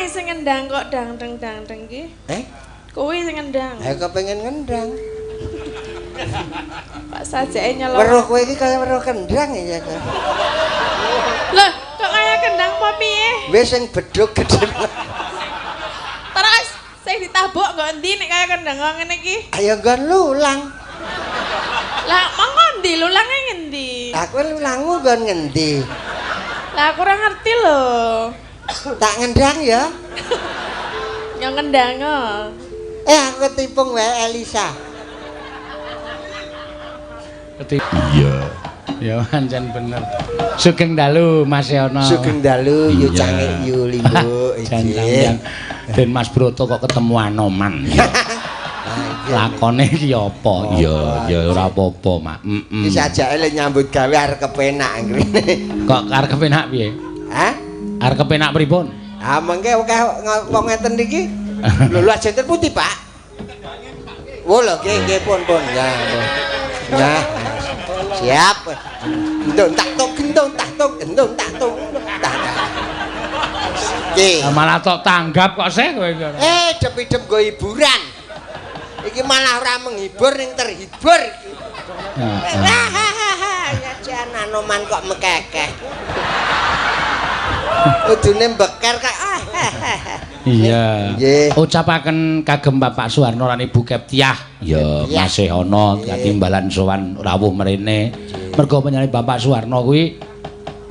ae sing ngendang kok dangdeng ki. Kuwi sing ngendang. Ha kepengin ngendang. Pak sajake nyelok. Weruh kowe iki kaya weruh kendang ya. Loh, kok kaya kendang apa piye? Wis sing bedhug gedhe. Terus sing ditabuk nggo endi nek kaya kendang kok ngene iki? Ayo nggon lulang. Lah monggo endi lulange ngendi? Aku lulangmu nggon ngendi? Lah aku ora ngerti lho. Tak ngendang ya. Yang ngendang. Aku tipung wae Elisa. Iya. Ya pancen bener. Sugeng dalu Mas Yono. Sugeng dalu yu cangik yu limbo iki. Den Mas Broto kok ketemu Anoman. Lakone iki apa? Ya ora apa-apa, Mak. Wis ajake le nyambut gawe arep kepenak ngrene. Kok arep kepenak piye? Hah? Arep kepenak pripun? Ah mengke akeh wong ngeten iki. Lho lha jenter putih, Pak? Oh lho nggih pun. Ya. Siap. Endung tak tuk gendung tak tuk endung tak tuk. Nggih. Malah tok tanggap kok sih kowe iki. Dep-dep go hiburan. Iki malah ora menghibur ning terhibur iki. Ya jan Anoman kok mekekeh. Udune beker kok. Iya. Ucapaken kagem Bapak Suharno lan Ibu Keptiah. Ya masih ana katimbalan sowan rawuh mrene. Mergo penyane Bapak Suharno kuwi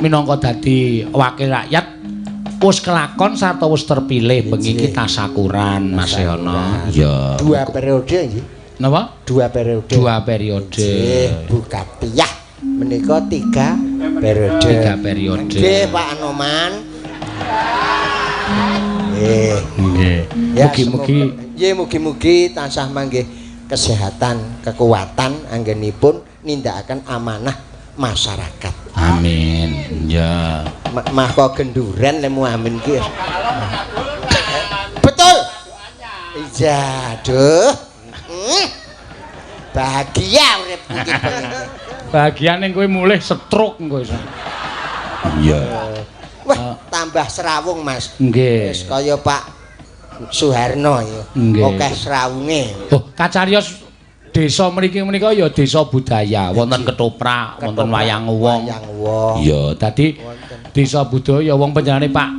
minangka dadi wakil rakyat wis kelakon sarta wis terpilih bengi iki tasakuran Mas Yono. Ya. 2 periode nggih. Napa? 2 periode. 2 periode. Bu Keptiah menika 3 periode. 3 periode. Nggih Pak Anoman. Nggih. Mugi-mugi nggih mugi-mugi tansah manggih kesehatan, kekuatan anggenipun nindakaken amanah masyarakat. Amin. Ya. Mah kok genduren lemu amin ki. Betul. Iya, aduh. Bahagia urip iki. Bahagia ning kowe mulih stroke kowe. Iya. Wah, tambah serawung, Mas. Nggih. Wis kaya Pak Suharno ya. Akeh serawunge. Oh, kacariyos desa mriki menika ya desa budaya, wonten ketoprak, wonten wayang wong. Iya, dadi desa budaya wong panjenengane Pak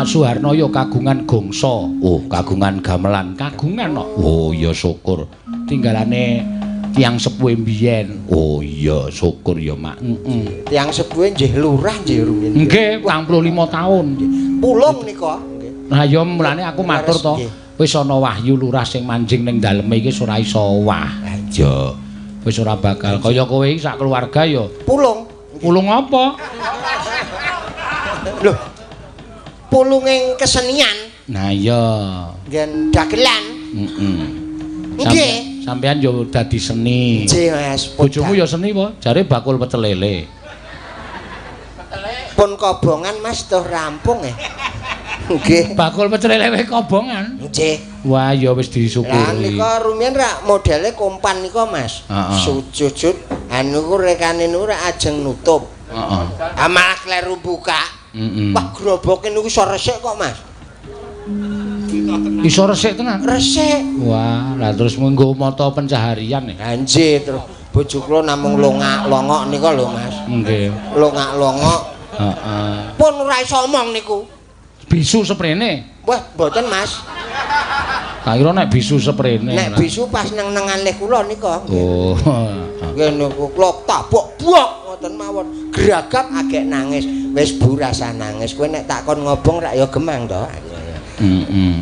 Suharno ya kagungan gongso. Oh, kagungan gamelan, kagungan kok. Oh, ya syukur. Tinggalane tiyang sepuhe mbiyen. Oh, iya, syukur ya, Mak. Tiyang sepuhe nggih lurah nggih rumiyin. Nggih, 45 taun. Pulung nika. Nah, ya mulane aku matur to. Wis ana wahyu lurah sing manjing ning daleme iki ora iso wah. Ya. Wis ora bakal kaya kowe iki sak keluarga ya. Pulung. Pulung apa? Loh. Pulunging kesenian. Nah, iya. Ngen dagelan. Nggih. Sampeyan yo dadi seni. Nggih, Mas. Bojomu yo seni apa? Jare bakul pecel lele. Pun kobongan Mas tuh rampung ya. Nggih. Bakul pecel lele wae kobongan. Nggih. Wah, ya wis disyukuri. Lah nika rumiyin rak modele kompan nika, Mas. Sujud anu ku rekane niku rak ajeng nutup. Heeh. Ah malah kleru buka. Wah, groboke niku iso resik kok, Mas. Iso resik tenan. Resik. Wah, lah terus menggo mata pencaharian ya. Nggih, terus bojo kula namung longak-longok nika lho, Mas. Nggih. Longak-longok. Heeh. Pun ora iso omong niku. Bisu seprene. Wah, mboten, Mas. Tak kira nek bisu seprene. Nek bisu pas nang ngalih kula nika. Oh. Nggih niku kula tabok-bok ngoten mawon. Gragap agek nangis. Wis Bu rasa nangis. Kowe nek takon ngobong rak ya gemang to.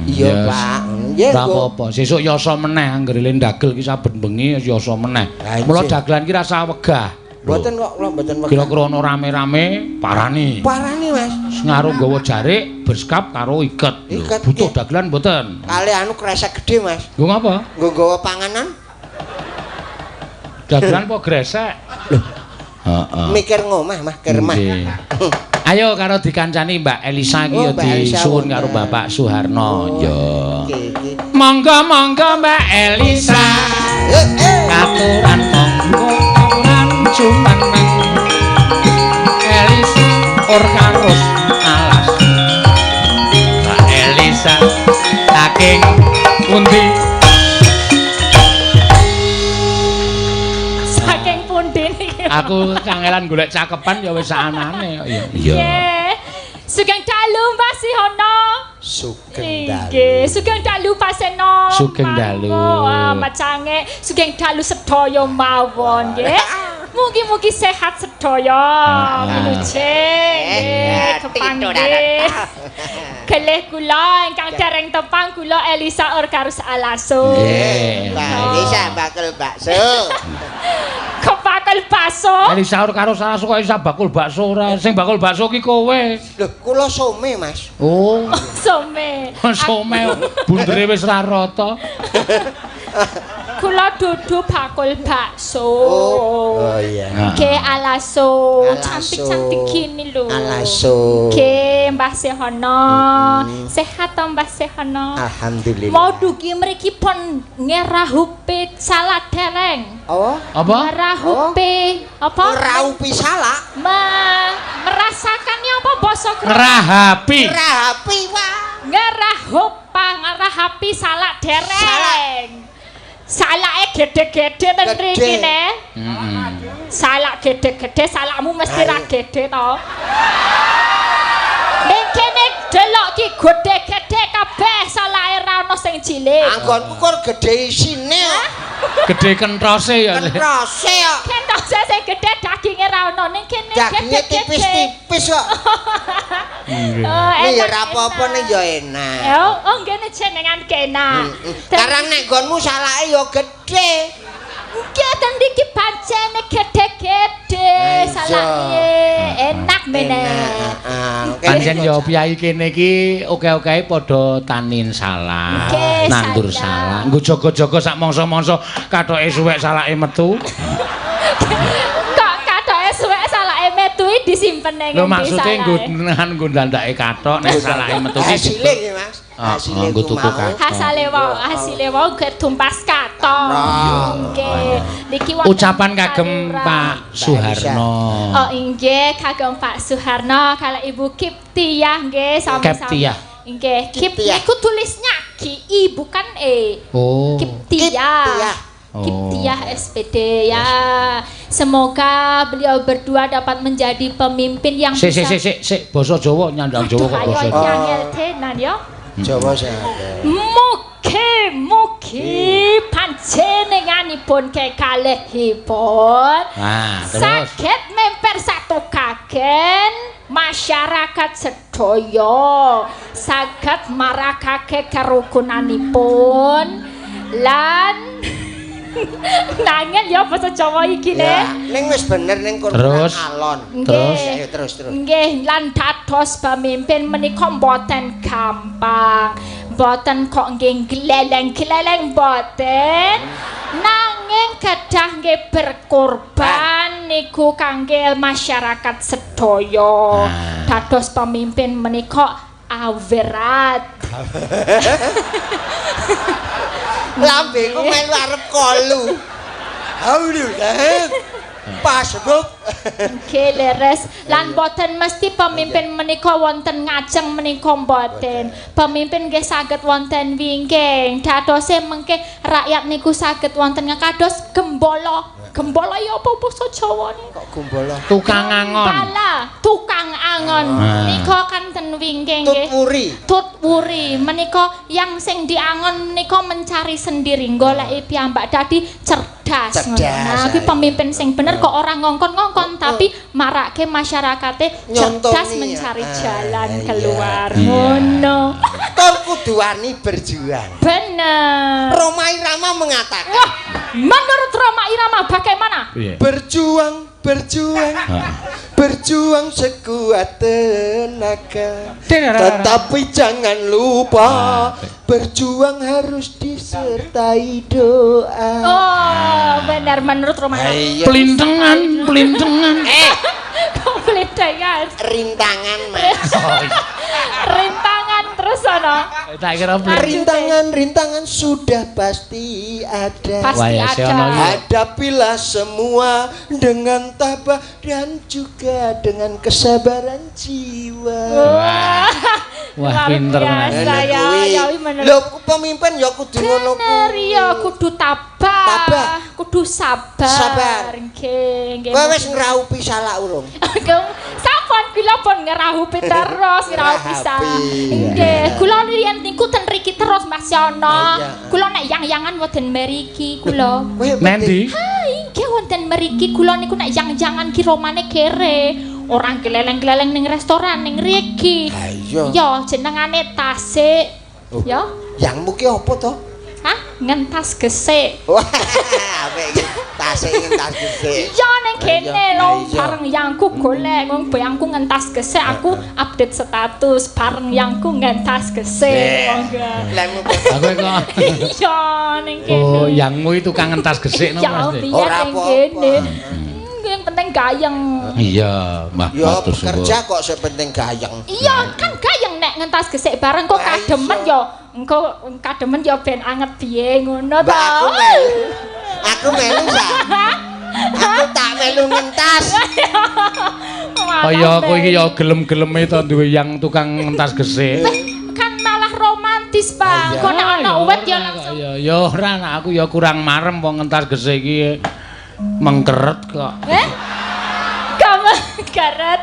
Iya, Pak. Nggih. Ora apa-apa. Sesuk yasa meneh anggere ndagel ki saben bengi yasa meneh. Mula dagelan ki rasa wegah. Mboten kok kula mboten wegah. Kira-kira ana rame-rame parani. Parani, Mas. Ngaruh nggawa jarik, berskap karo iket. Butuh dagelan mboten? Kali anu kresek gedhe, Mas. Nggo ngapa? Nggo nggawa panganan. Dagelan apa gresek? Lho. Heeh. Mikir ngomah, Mas, kermah. Ayo karo dikancani Mbak Elisa iki ya disuwun karo Bapak Suharno. Ya. Monggo-monggo Mbak Elisa. Katuran monggo aturan cumaneng. Elisa or karus alas. Mbak aku kangelan golek cakepan ya wis anane kok ya. Nggih. Sugeng dalu Mbah Sihono. Sugeng dalu. Nggih, sugeng dalu Pak Seno. Sugeng dalu. Macange sugeng dalu sedaya mawon nggih. Mugi-mugi sehat sedaya. Ngono nggih. Kepanggih. Kelih kula ingkang dereng tepang kula Elisa Orkarus Alaso. Nggih. Mbak Elisa bakul bakso. Kepakel bakso. Elisa karo salah kok isa bakul bakso ora. Sing bakul bakso ki kowe. Lho, kula some, Mas. Oh. Some. Some bundere wis ra rata. Kula dudu bakul bakso. Oh iya. Ke Alaso, Alaso. cantik-cantik gini lho. Alaso. Ke Mbah Sehono. Sehat to Mbah Sehono? Alhamdulillah. Mau dugi mriki pun ngerahupe salad dereng. Apa? Ngerahupe apa? Raupi salak. Merasakan apa basa Ngerahapi. Rapi wae. ngerahapi salak dereng. Salake gede-gede ten mriki ne. Salak gede-gede, salakmu mesti ra gede to. Ning kene delok ki gede-gede kabeh salake ra ono sing cilik. Anggonku kok gede isine. Gede kentrose ya. Kentrose kok. Kentose sing gede daginge ra ono ning kene Dagingnya gede-gede. tipis-tipis kok. Ini ya apa-apa nih ya enak. Oh, nggih jenengan kena. Karena nek nggonmu salake ya gede. Nggih ten iki pancene gede-gede salake. Enak meneh. Pancen ya piyai kene iki oke-oke padha tanin salak, Nggih, nandur salak. salak. Nggo jaga-jaga sak mangsa-mangsa kathoke suwek salake metu. Kok kathoke suwek salake metu disimpen ning Lho maksude nggo ndandake kathok nek salake metu iki. Hasile nggih, Mas. Hasile nggo tuku kathok. Hasile wae tumpas kathok. Nggih. Niki wonten Ucapan kagem saluran. Pak Suharno. Oh inggih kagem Pak Suharno kalau Ibu Kiptiah nggih sami-sami. Kiptiah. Nggih, Kip Kiptiah. niku tulisnya Ki bukan E. Oh. Kiptiah. Kiptiah SPD ya. Semoga beliau berdua dapat menjadi pemimpin yang bisa. Sik basa Jawa nyandang Jawa kok Aduh, basa ayo Jawa. nyangel tenan ya. Jawa saya. Mugi panjenenganipun kekalihipun Terus saged memper satu kagen masyarakat sedaya saged marakake kerukunanipun lan nangel ya basa Jawa iki Ya, ne. ning wis bener ning Terus? alon. Terus? Ayo terus. Nggih, lan dados pemimpin menika mboten gampang. Mboten kok nggih gleleng-gleleng mboten. Nanging kedah nggih berkorban niku kangge masyarakat sedaya. Dados pemimpin menika awerat. Lambeku melu arep kolu. Aduh, pas buk. Nggih leres lan boten mesti pemimpin menika wonten ngajeng menika boten. Pemimpin nggih saged wonten wingking. Dadose mengke rakyat niku saged wonten kados gembala. Gembala ya apa basa Jawane? Kok gombola? tukang angon. Tukang angon. Menika kan ten wingking nggih. Tutpuri. Tutpuri menika yang sing diangon menika mencari sendiri goleki piyambak dadi cerdas ngono. Nah, kuwi pemimpin sing bener kok ora ngongkon-ngongkon tapi marake masyarakate cerdas Nyontoni, mencari ya. jalan Iya. keluar. Ngono. Tur kudu wani berjuang. Bener. Roma Irama mengatakan, Wah, menurut Roma Irama bagaimana? berjuang sekuat tenaga. Tetapi jangan lupa berjuang harus disertai doa. Oh, benar menurut Roma Irama. Ayo. Pelintengan. Kok pelintengan? Rintangan, Mas. Rintangan terus ana. Tak kira Rintangan sudah pasti ada. Pasti Wah, ya, ada. Siono, ya. Hadapilah semua dengan tabah dan juga dengan kesabaran jiwa. Wah, Wah, pinter luar biasa Enak ya. kuwi. Ya, menurut Lho, pemimpin ya kudu ngono bener kuwi. ya kudu tabah. Tabah. kudu sabar. Sabar. Nggih. Kowe wis ngraupi salak urung? Sampun kula pun ngerahupi terus, ngerahupi salak. Nggih, kula riyen niku ten mriki terus Mas Yono. Kula nek yang-yangan wonten mriki kula. Nendi? Ha, nggih wonten mriki kula niku nek yang-yangan ki romane kere. Orang keleleng-keleleng ning restoran ning mriki. Ha iya. Ya jenengane Tasik. Ya. Yangmu ki apa to? Hah? Ngentas gesik. Wah, apik iki. Tasik ngentas gesik. Ya ning kene Iya, lho iya. bareng yangku golek wong bayangku ngentas gesik aku update status bareng yangku ngentas gesik. Monggo. Lemu Aku kok. Iya ning kene. Oh, yangmu itu tukang entas gesik no Ya Mas. biyen Ora ning apa-apa. kene. Yang penting gayeng. Iya, Mbah. ya matur suwun. bekerja kok sepenting gayeng. Iya kan gayeng nek ngentas gesik bareng kok Wah, kademen iya. ya engko kademen ya ben anget piye ngono Mbak to. aku melu. Aku melu sa. Aku tak melu ngentas. Kaya kowe iki ya gelem-geleme to duwe yang tukang entas gesik. Kan malah romantis, Pak. Iya. Kok nek ana uwet ya langsung Ya ora nak aku ya kurang marem wong entas gesik iki mengkeret kok. Kamu garet.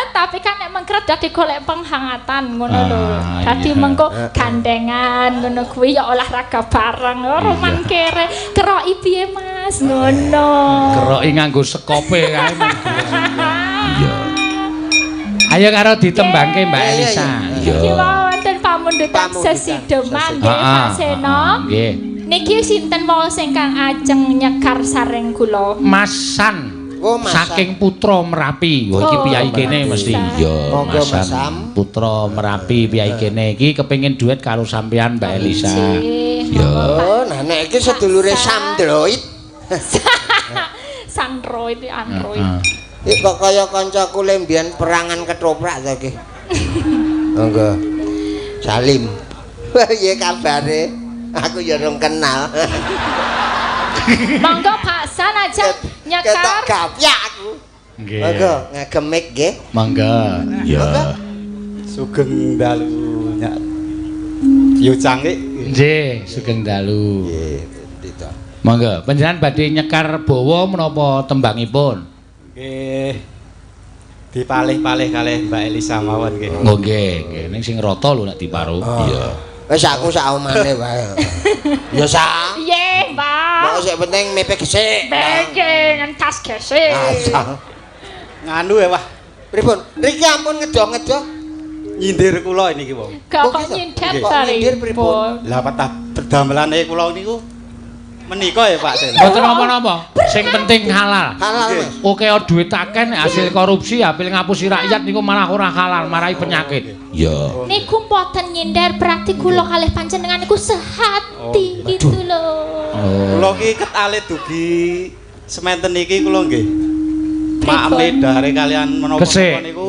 Tapi kan nek mengkeret dadi golek penghangatan ngono lho. Ah, Dadi iya. mengko gandengan ngono kuwi ya olahraga bareng. Oh, roman kere. Keroki piye, Mas? Ngono. Keroki nganggo sekope kae. Iya. Ayo karo ditembangke Mbak Iya, iya, Elisa. iya. Iki wonten pamundutan Pamundutan sesi deman sesi. nggih Pak Seno. Nggih. Niki sinten wau sing kang ajeng nyekar sareng kula? Mas San. Oh, Mas San. Saking Putra Merapi. Wah iki Oh, piyai kene Mas mesti. San. Iya, Monggo, Mas Mas San. Sam. Putra Merapi piyai kene iki kepengin duet karo sampean Mbak Elisa. Nggih, Iya. Oh, nah nek iki sedulure Samdroid. Sandroid Android. Iki kok kaya kancaku le mbiyen perangan ketoprak to iki. Monggo. Salim. Wah, piye kabare? Aku ya rung kenal. Monggo Pak San aja Ketok nyekar. gapyak aku. Nggih. Monggo ngagemik nggih. Mangga. Ya. Sugeng dalu nyak. Yo cangkik. Nggih, sugeng dalu. Nggih, Tito. Mangga, panjenengan badhe nyekar bawa menapa tembangipun? Nggih. Dipalih-palih kalih Mbak Elisa mawon nggih. Oh nggih, nggih. Ning sing rata lho nek diparuh. Iya. Wis aku sak omane wae. Ya sak. Piye, Mbak? Mau sik penting mepek gesik. Beke ngentas gesik. Asal. Nganu ya, Wah. Pripun? Niki ampun ngedoh-ngedoh. Nyindir kula niki wong. Gak Oh, kok gitu? nyindet Nggih. Kok nyindir pripun? Lah patah perdamelane kula niku menika ya Pak Sen. Mboten napa-napa. Sing penting halal. Halal Nggih. Mas. Oke duit akeh nek hasil korupsi hasil ngapusi rakyat niku malah ora halal, marahi penyakit. Ya. Niku mboten nyindir berarti kula kalih panjenengan niku sehati gitu loh. Kula ki ket alit dugi sementen niki kula nggih. Pripun? Maame dare kalian menapa Gesik. niku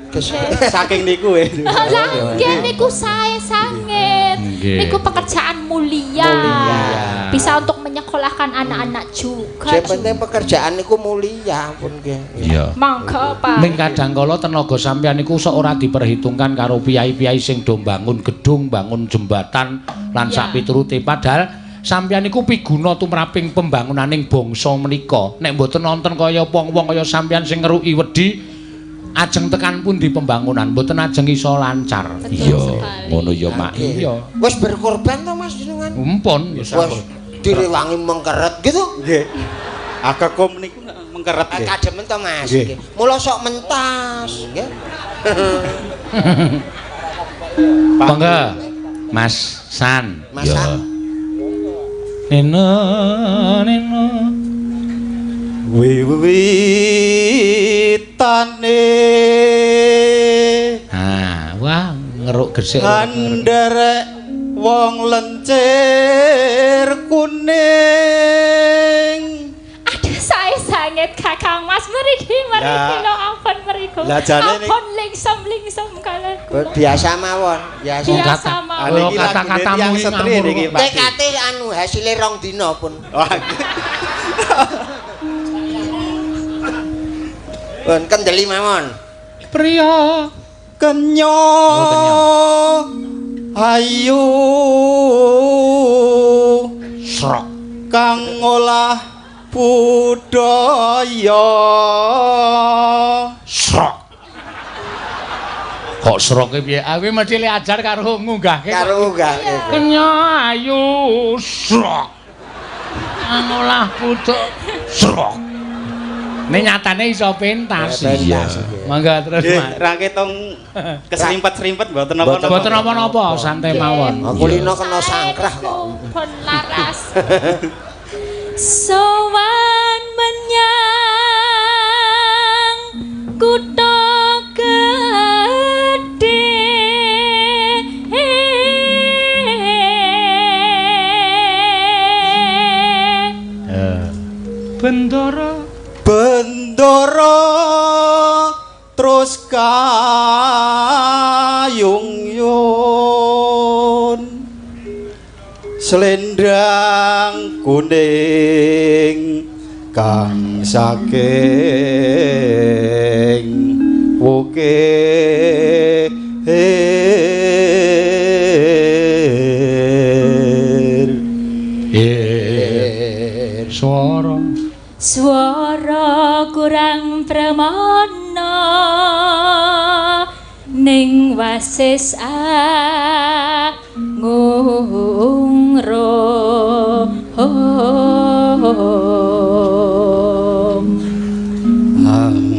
Gesik. saking niku ya. Lah nggih niku sae sanget. Nggih. Niku pekerjaan mulia. Mulia. Bisa untuk menyekolahkan anak-anak juga. Sing penting pekerjaan niku mulia ampun nggih. Iya. Mangga, Pak. Ning kadang kala tenaga sampeyan niku sok ora diperhitungkan karo piyai-piyai sing do bangun gedung, bangun jembatan lan Ya. sak piturute padahal sampeyan niku piguna tumraping pembangunaning bangsa menika. Nek mboten nonton kaya wong-wong kaya sampeyan sing ngeruki wedi ajeng tekan pundi pembangunan mboten ajeng iso lancar. Betul Iya, sekali. ngono ya Mak. Iya. Wis berkorban to Mas jenengan? Mumpun ya Wis sampun. direwangi mengkeret gitu. Nggih. Agak kom niku mengkeret nggih. Kademen to Mas Nggih. nggih. Mula sok mentas nggih. Monggo. Mas San. Mas Ya. San. Neno. Wiwitane Wah, ngeruk gesik. Handerek wong lencir kuning. Aduh, saya sangat Kakang Mas mriki Ya. lho ampun mriku. Lah, jane ning- ampun lingsem kalian. Biasa mawon, biasa. Biasa kata- mawon. Oh, Niki kata-katamu lagune tiyang iki setri ngawur niki kok. Pak. TKT anu hasilnya 2 dina pun. Wah. Pun kendeli mawon. Priya. Kenyo ayu Srok. kang ngolah budaya Srok. Kok sroke piye? Aku mesti ajar karo ngunggahke. Karo ngunggahke. Kenyayu srok. Ngolah budaya srok. Nek nyatane iso pentas. Iya. Mangga terus, Mas. Ra ketung keserimpet-serimpet mboten napa-napa. Mboten napa-napa, santai mawon. Aku lino kena sangkrah kok. Pun laras. Sowan menyang kutha gedhe. Bendara terus kayung-yung selendang kuning kang saking wukir swara kurang pramana ning wasis ngungro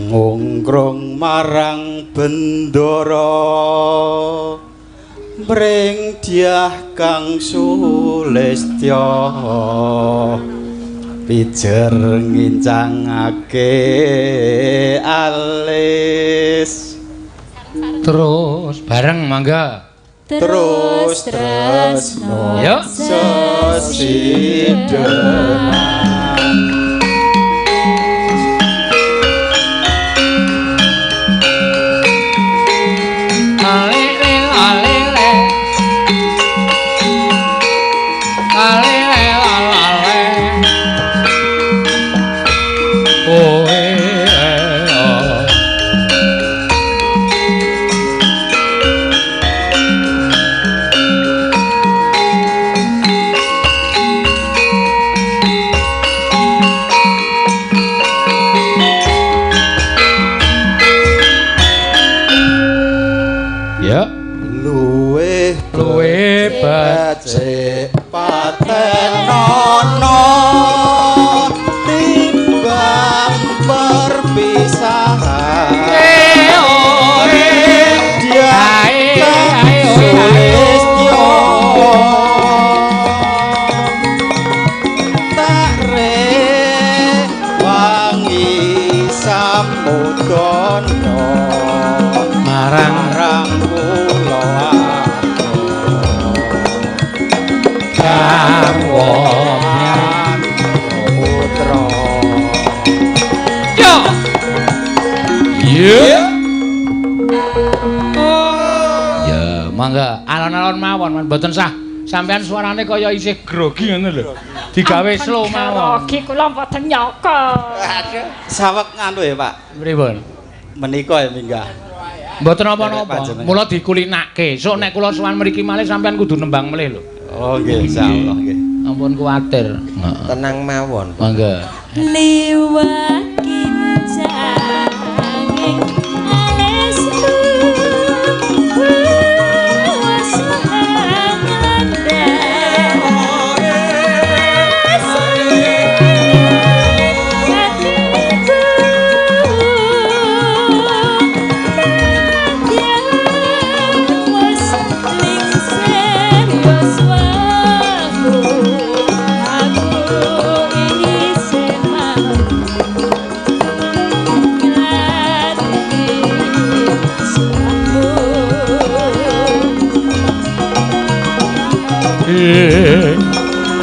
ngungkrung marang bendara mring diah kang sulistya pijer ngincangake alis terus bareng mangga terus yuk sesidenan becik patenono timbang perpisahan sulistyo tak rewangi samudana marang kula putra yo ya mangga alon-alon mawon mboten sah sampean suarane kaya isih grogi ngono lho digawe slow mawon grogi kula mboten nyaka saweg nganu ya Pak pripun menika ya minggah mboten napa-napa mula dikulinake sok nek kula sowan mriki malih sampean kudu nembang melih lho oh nggih insyaallah nggih ampun kuwatir tenang mawon mangga liwat kincanging alesu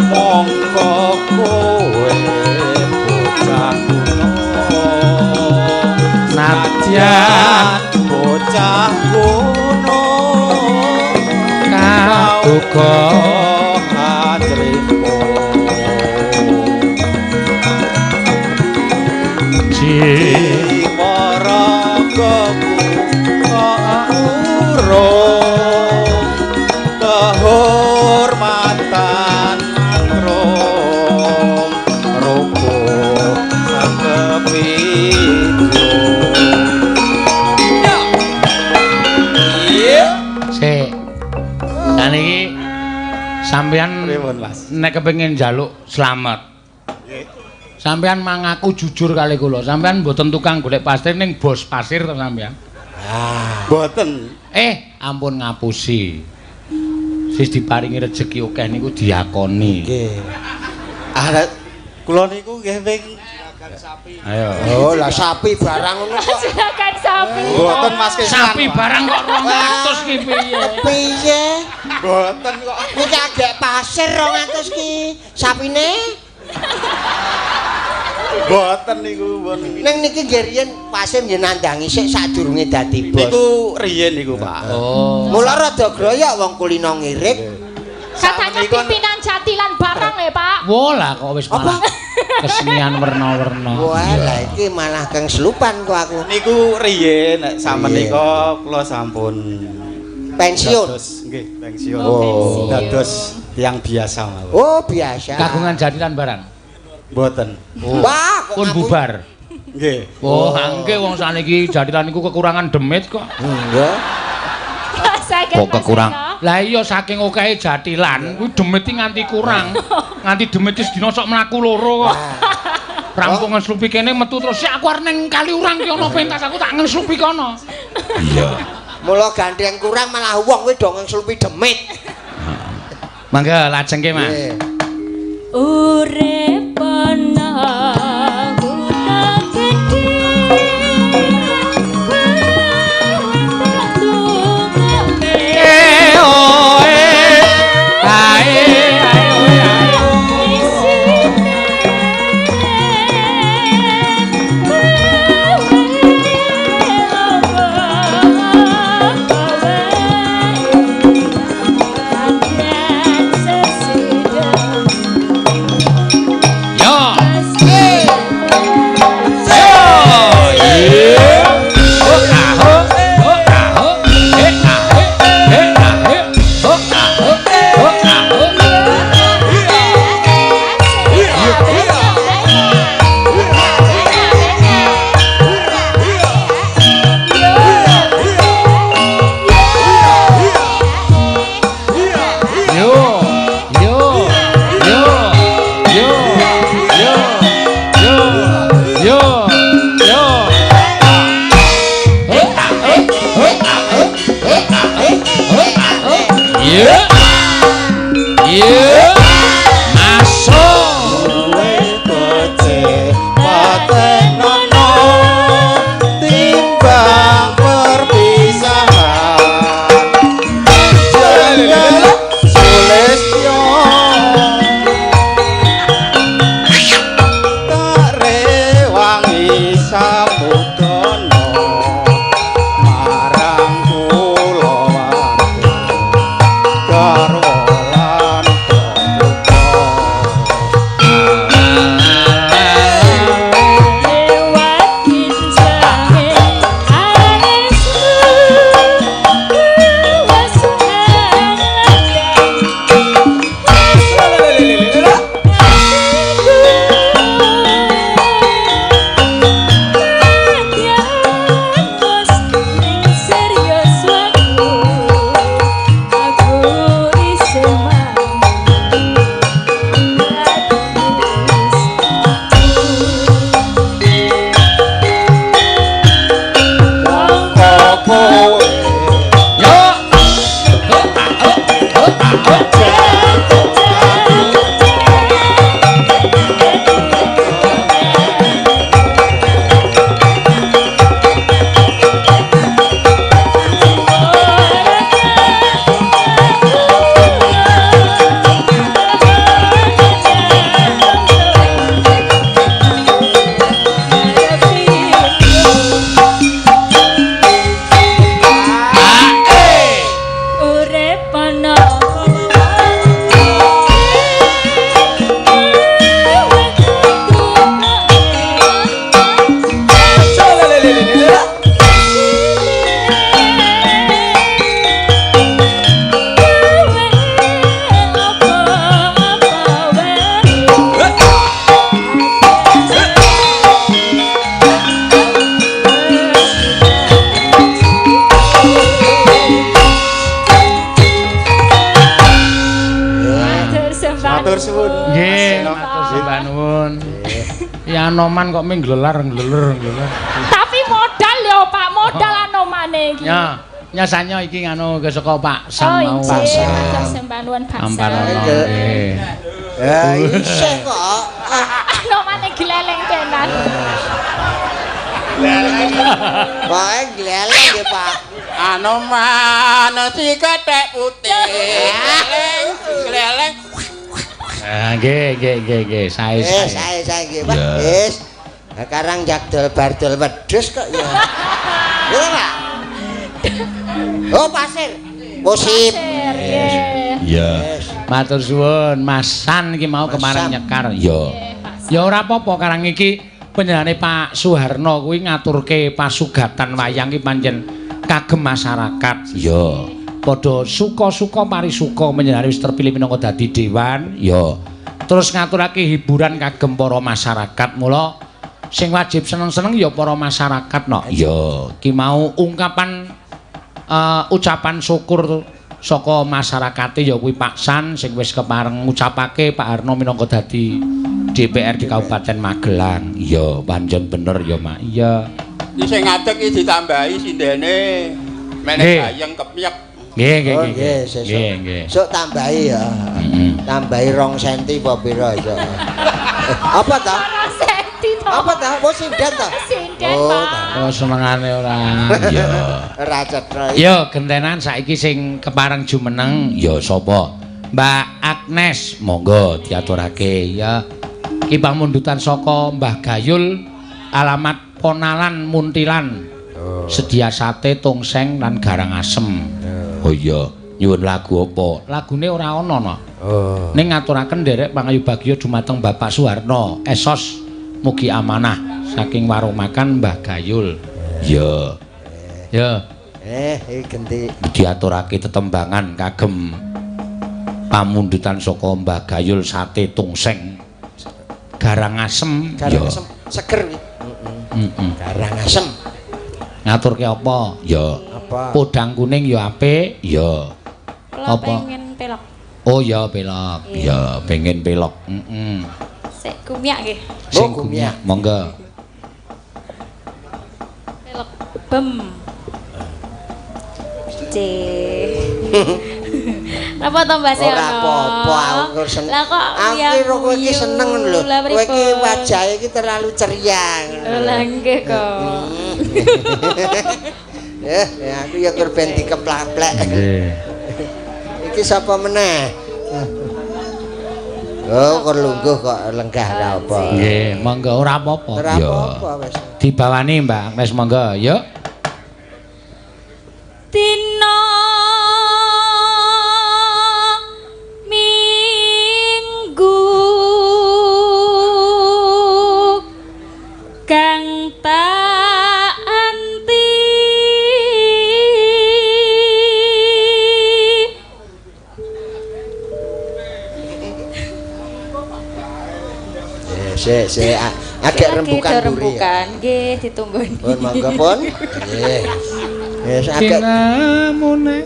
mongko kowe bocah kuno nadyan bocah kuno kauga kadripo jiwaraga kehormatan mangro Lah niki sampean Pripun, Mas? nek kepengin njaluk slamet. Sampean mangaku jujur kali kula. Sampean mboten tukang golek pasir ning bos pasir to sampean? Mboten. Ampun ngapusi. Sis diparingi rejeki akeh niku diakoni. Nggih. Arep kula niku nggih ping sapi. Ayo. Oh, lah sapi barang ngono kok. Silakan sapi. Mboten Mas Kisman. Sapi barang kok 200 ki piye? Piye? Mboten kok. Niki agek pasir 200 ki. Sapine Mboten niku pun. ning niki nggih riyen pasir nggih nandangi sik sadurunge dadi bos. Niku riyen niku, Pak. Oh. Mula rada groyok wong kulino ngirit. Katanya pimpinan Jatilan barang ya, Pak. Wah lah kok wis malah kesenian warna-warna. Wah, lah iki malah kang selupan kok aku. Niku riyen nek samenika kula sampun Pensiun. dados nggih, pensiun. Oh. Dados tiyang biasa mawon. Oh, biasa. Kagungan Jatilan barang. Mboten. Wah, kok Pun ngaku- bubar. Nggih. Oh, angke wong saniki Jatilan niku kekurangan demit kok. Enggak. Kok kekurang? Lah iya saking okehe Jatilan, kuwi demit nganti kurang. Nganti demit sedina sok mlaku loro kok. Rampungan slupi kene metu terus "Sik, aku arep ning Kaliurang ki ana pentas aku tak ngeslupi kono." Iya. Mula gandeng kurang malah wong kuwi do ngengslupi demit. Mangga lajengke, Mas. Nggih. Urip ana guna gedhe matur suwun. Nggih, matur sembah nuwun. Ya Anoman kok ming glelar. Tapi modal ya Pak, modal Anomane iki. Ya, nyasanya iki nganu ke saka Pak Sam Oh, mau. injih, matur sembah nuwun Pak Sam. Ampanono nggih. Ya isih kok. Anomane gleleng tenan. Wae gleleng nggih, Pak. Anoman si kethek putih. Gleleng. Ah, nggih, sae. Sae nggih, Pak. Wis. Sekarang jagdol bardol wedhus kok ya. Ya, Pak. Oh, pasir. Musip. Ya. Matur suwun, Mas San iki mau kemarin nyekar. Ya. Ya ora apa-apa karang iki panjenengane Pak Suharno kuwi ngaturke pasugatan wayang iki pancen kagem masyarakat. Ya. Padha suka-suka parisuka panjenengane wis terpilih minangka dadi dewan. Ya. Terus ngaturake hiburan kagem para masyarakat. Mula sing wajib seneng-seneng ya para masyarakat no. Ya, iki mau ungkapan ucapan syukur saka masyarakate ya kuwi Pak San sing wis kepareng ngucapake Pak Harno minangka dadi DPR di Kabupaten Magelang. Iya, pancen bener ya, Mak. Iya. Iki sing ngadeg iki ditambahi sindene. Meneh gayeng kepyek. Nggih. Sok tambahi ya. Tambahi 2 cm apa pira iso. Apa ta? Apa ta? Wis sinden ta? Sinden, Pak. Oh, senengane ora. Iya. Ora cetha. Yo, gentenan saiki sing kepareng jumeneng ya sapa? Mbak Agnes, monggo diaturake ya. Ki pamundutan saka Mbah Gayul, alamat Ponalan Muntilan. Sedia sate, tongseng lan garang asem. Oh iya, nyuwun lagu apa? Lagune ora ana no. Oh. Ning ngaturaken nderek pangayu bagya dumateng Bapak Suharno. Esos mugi amanah saking warung makan Mbah Gayul. Ya. Ya. Genti Diaturake tetembangan kagem pamundutan saka Mbah Gayul sate tongseng garang asem. Garang asem seger iki. Garang asem. Ngaturke apa? Ya. Apa? Podang kuning ya apik, ya. Apa? Pengen pelok. Oh ya pelok. Ya, pengen pelok. Sik kumyak nggih. Sing kumyak, monggo. Pelok bem. Napa to Mbak Seono? Ora apa-apa, aku seneng. Lah kok aku kowe iki seneng lho. Kowe iki wajahe iki terlalu ceria. Lah nggih kok. Aku ya kurben dikeplak-plek. Nggih. Iki sapa meneh? Oh, kok lungguh kok lenggah ra apa. Nggih, monggo ora apa-apa. Ora apa-apa wis. Dibawani Mbak Agnes monggo, yuk. Dina Minggu kang tak anti Sik agak rembukan buri. Rembukan nggih ditunggoni. Pun monggo pun. Nggih. Wis agak Dinamune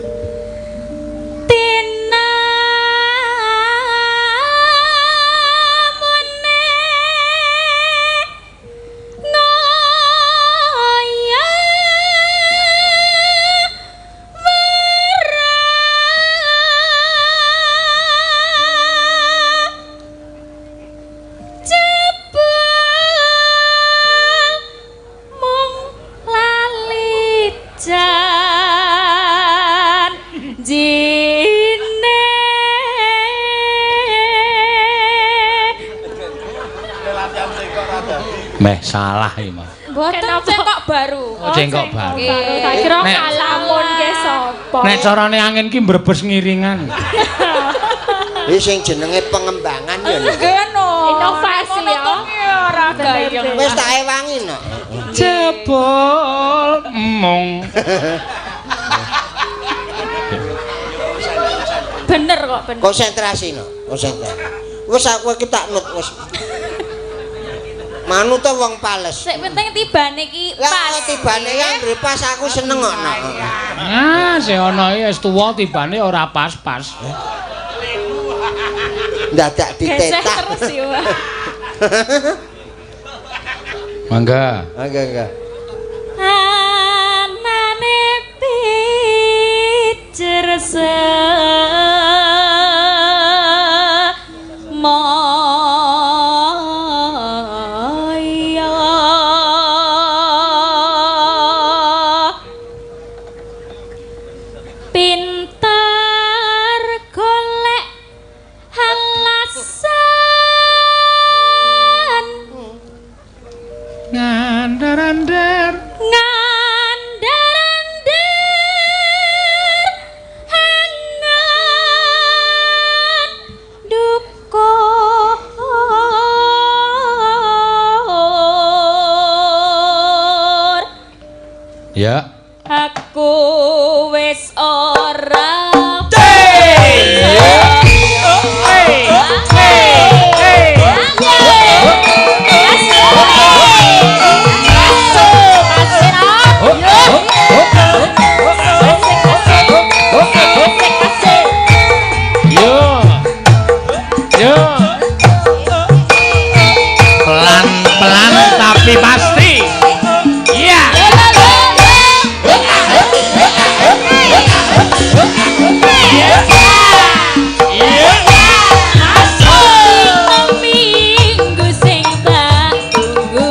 meh salah iki, Mas. Mboten cengkok baru. Oh, cengkok baru. Tak kira ngalamun ke sapa. Nek carane angin ki mbrebes ngiringan. iki sing jenenge pengembangan ya. Nggih no. Inovasi ya. Ora gayeng. Wis tak ewangi no. Jebol mung. Bener kok, bener. Konsentrasi no, konsentrasi. Wis aku iki tak nut wis. Manut to wong pales. Sik penting tibane iki Lah pas. tibane kan pas aku seneng kok. Ah, si ana iki wis tuwa tibane ora pas-pas. Dadak Gesek ditetak. terus ya. Mangga. Enggak. Anane pijer pintar golek halasan Ngandar-andar ngandar-andar hangat duka ya aku wis ora pelan-pelan tapi pasti. Iya. minggu sing tak tunggu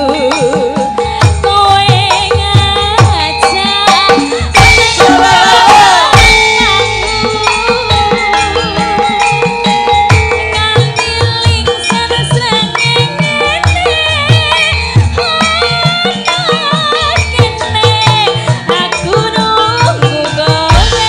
kowe ngajak ngangiling sana-sana aku nunggu kowe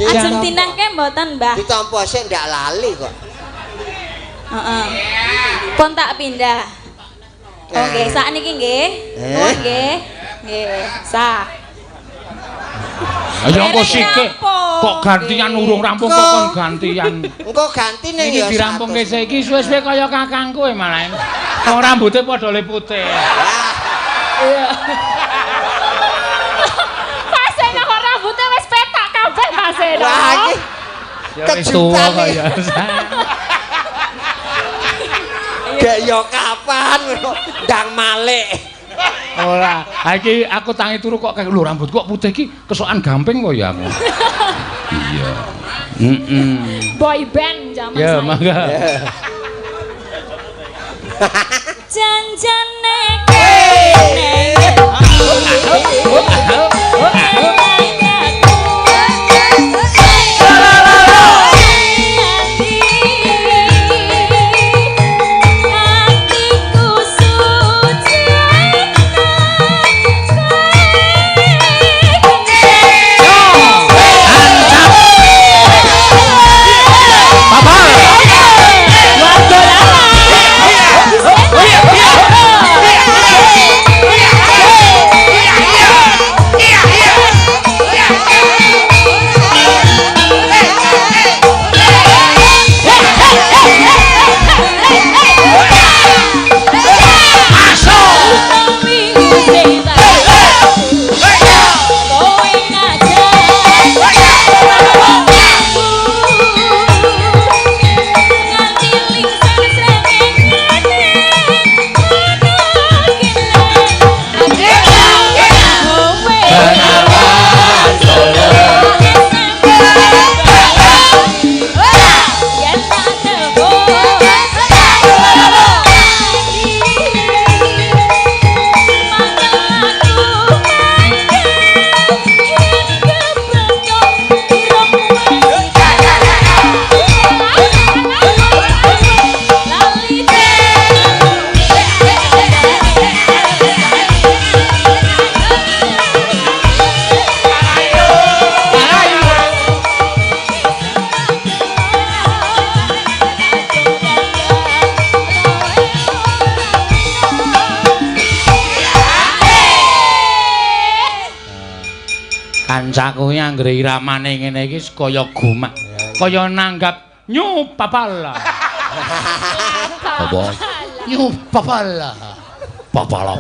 Ajeng tinangke mboten, Mbah. Ditampa sik ndak lali kok. Heeh. Pun tak pindah. Oke, sakniki nggih. Oh, nggih. Nggih, sah. Ayo engko sithik. Kok gantian urung rampung kok kon gantian. Engko ganti ning Iki ya. dirampungke saiki suwe-suwe kaya kakangku malah. Wong rambute padha le putih. Iya. Pasene kok rambutnya wis petak kabeh pasene. Wah iki Ya wis tuwa kok ya. gak yo kapan ndang malik. Ora, ha iki aku tangi turu kok kayak lho rambut kok putih iki kesokan gamping kok ya aku. Iya. Boy band zaman Ya, saya. mangga. Janjane kene. Kancaku ki anggere iramane ngene iki kaya gumak. Kaya nanggap nyu papala. Apa? Nyu papala. Papala.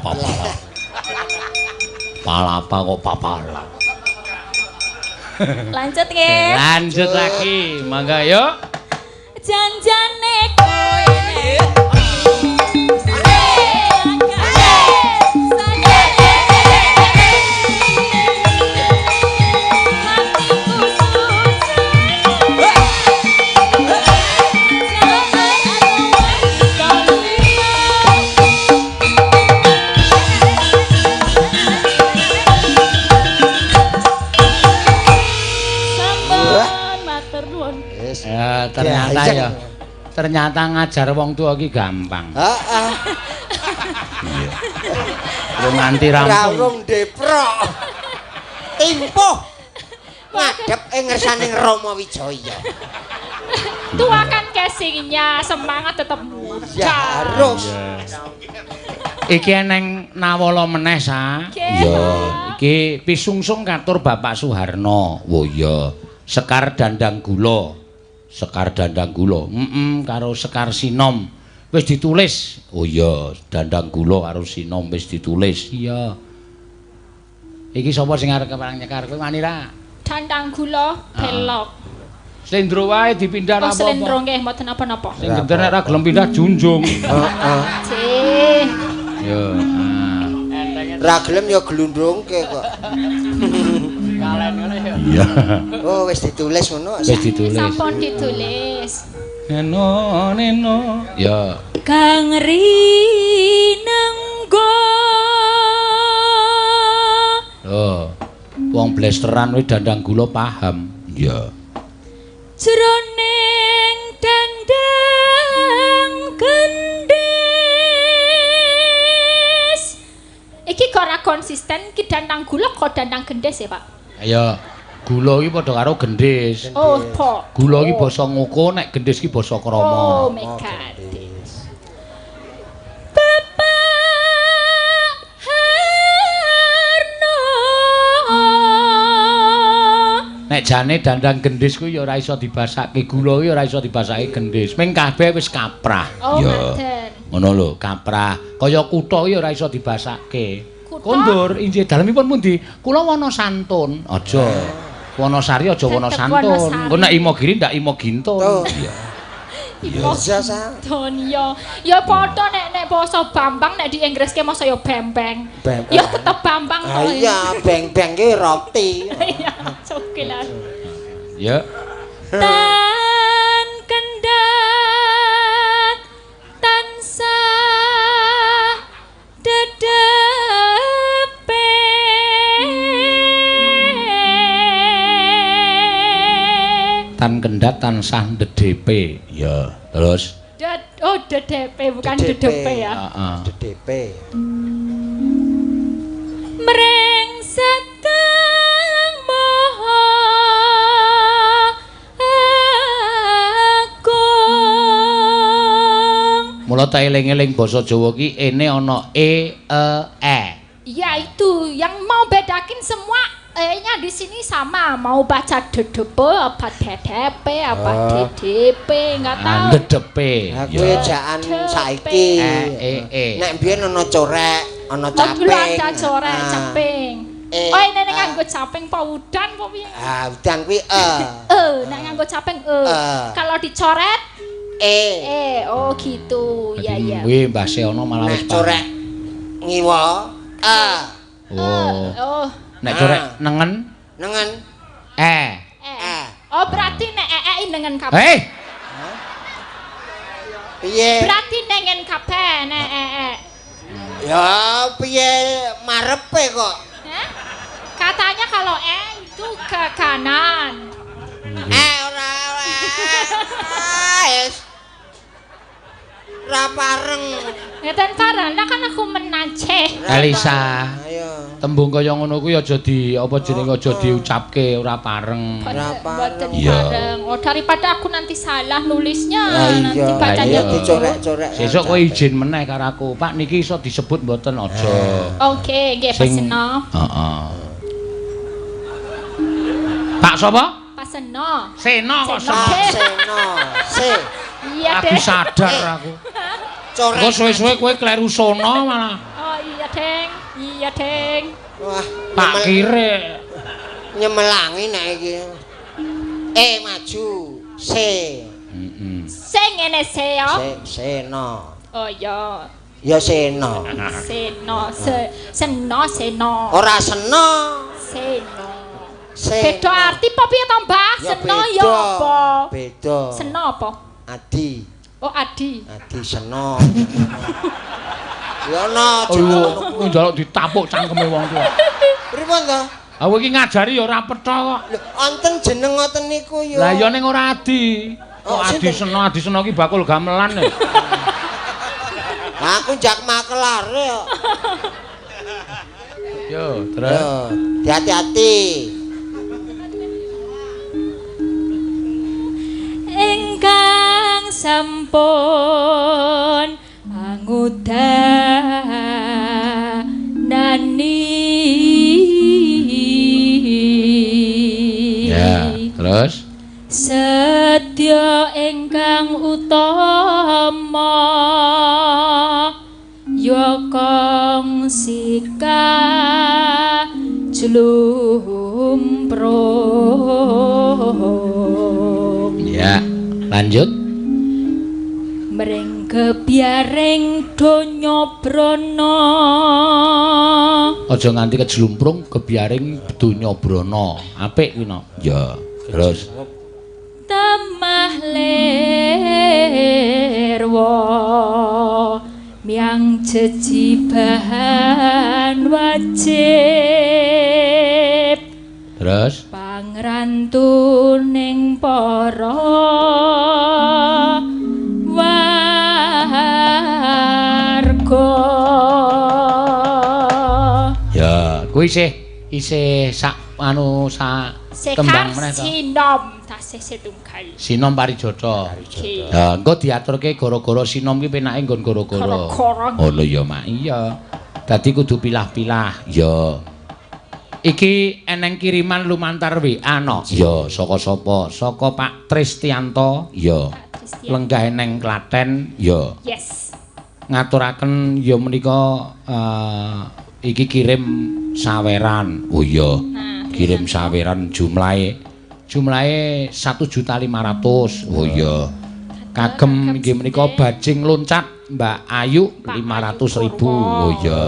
Palapa kok papala. Lanjut nggih. Lanjut lagi, mangga yuk. Janjane kowe. Ternyata ngajar wong tua ki gampang. Heeh. Iya. Wong nganti rampung. Raung deprok. Timpuh. Ngadep ing ngersaning Rama Wijaya. Tua kan casingnya, semangat tetap muda. Harus. Iki eneng nawala meneh sa. Iya, iki pisungsung katur Bapak Suharno. Oh iya, Sekar Dandang Gula. Sekar Dandang Gula. Karo Sekar Sinom wis ditulis. Oh iya, Dandang Gula karo Sinom wis ditulis. Iya. Iki sapa sing arep parang nyekar kowe wani ra? Dandang Gula belok. Slendro wae dipindah apa? Slendro nggih mboten apa-napa. Sing gender nek ra gelem pindah junjung. Heeh. Cih. Yo. Ra gelem ya glundrungke kok. Kalen ngono ya. Iya. Oh wis ditulis ngono. Wis ditulis. Sampun ditulis. Neno. Ya. Kang Rinenggo. Oh. Wong blesteran wis Dandang Gula paham. Ya. Jroning dandang gendis. Iki kok ora konsisten, iki Dandang Gula kok Dandang Gendis ya, Pak? Ya. Gula iki padha karo gendis. Oh, Pak. Gula iki basa ngoko, nek gendis iki basa krama. Oh, megadis. Bapak Harno. Nek jane dandang gendis kuwi ya ora iso dibasake, gula iki ora iso dibasake gendis. Ming kabeh wis kaprah. Oh, Ya. ngaten. Ngono lho, kaprah. Kaya kutha iki ora iso dibasake. Kutha? Kondur, inggih dalemipun pundi? Kula wana santun. Aja. Wanasari aja wana Tetep santun. Wanasari. Engko nek Imogiri ndak Imogintun. Tuh. Iya. Bisa sa. Dunia. Ya padha nek basa Bambang nek di Inggris ke masa ya Bambang. Bambang. Ya tetep Bambang Ah to. iya, beng-beng ki roti. Iya, cokelat. Ya. Tan kendhat tansah dedepe. Tan kendhat tansah ndedepe. Ya, terus. Oh, dedepe bukan Dedepe. dedepe ya. Heeh. DDP. Mrengsat kang maha agung. Mula ta eling-eling basa Jawa ki ene ana e Ya itu yang mau bedakin semua nya di sini sama. Mau baca dedepe apa dedepe apa DDP enggak tahu. Ndedepe. Aku ya jaan saiki. Nek biyen ana corek, ana caping. Dulu ada corek Ah. caping. Eh, Oh ini ah. nganggo caping apa udan apa piye? Ah, udan kuwi Nek nganggo caping Eh. Kalau dicoret eh. oh gitu. Ya ya. Kuwi Mbah Seono malah wis Nek corek ngiwa Oh. Oh. Nek corek nengen nengen Oh berarti nek dengan kabeh. Hei. piye Berarti nengen kabeh nek ya piye marepe kok Hah? Katanya kalau itu ke kanan. ora wis ra pareng Ngeten parang lah kan aku menaceh. Elisa. ayo Tembung kaya ngono kuwi aja di apa jenenge aja diucapke ora pareng. Boten Iya. bareng. Oh daripada aku nanti salah nulisnya, Lah nanti iya bacanya iya. dicorek-corek Sesuk kowe izin meneh karo aku. Pak niki iso disebut mboten aja. Oke, nggih Sing- peseno. Heeh. Pak sapa? Pak Seno. Seno kok Seno. Seno. Se. Iya, lagi Deng. sadar aku. Coret. Kok suwe-suwe kowe kleru sono malah. Oh, iya, Deng. Iya, Deng. Wah, Pak Kire. nyemelangi nek iki. Maju. Se. Heeh. Sing ngene se ya. Seno. Oh, iya. Ya Seno. Seno, seno. Ora seno. Seno. Seno. Beda arti apa piye to, Mbah? Seno ya apa? Beda. Seno apa? Adi. Oh, Adi. Adi seno. Ya no, Oh, njaluk ditapuk cangkeme wong tuwa. pripun to? Aku iki ngajari ya ora petha kok. Lho, wonten jeneng ngoten niku ya. Lah ya ning ora Adi. Kok Oh, Adi Seno ki bakul gamelan ya. Aku jak makelare kok. Yo, terus. Yo, hati-hati. Ingkang sampun angudhanani. Ya, terus. Sedya ingkang utama ya kongsika jlumprum. Ya, lanjut. Mring gebyaring donya brana. Aja nganti kejlumprung kebiaring donya brana. Apik kuwi no. Ya, terus. Tamah lerwa miang jejibahan wajib Terus. pangrantuning para warga. Ya, kuwi isih sak sak kembang meneh to. Sinom tasih setunggal. Sinom Parijata. Ya, engko diaturke gara-gara sinom ki penake nggon gara-gara. Gara-gara. Ngono ya, Mak. Iya. Dadi kudu pilah-pilah. Ya. Iki eneng kiriman lumantar WA no. Ya, saka sapa? Saka Pak Tristianto. Ya. Lenggah eneng Klaten. Ya. Yes. Ngaturaken ya menika iki kirim saweran. Oh iya. Kirim saweran jumlahe 1.500.000. Oh iya. Kagem inggih menika bajing loncat Mbak Ayu 500.000. Oh iya.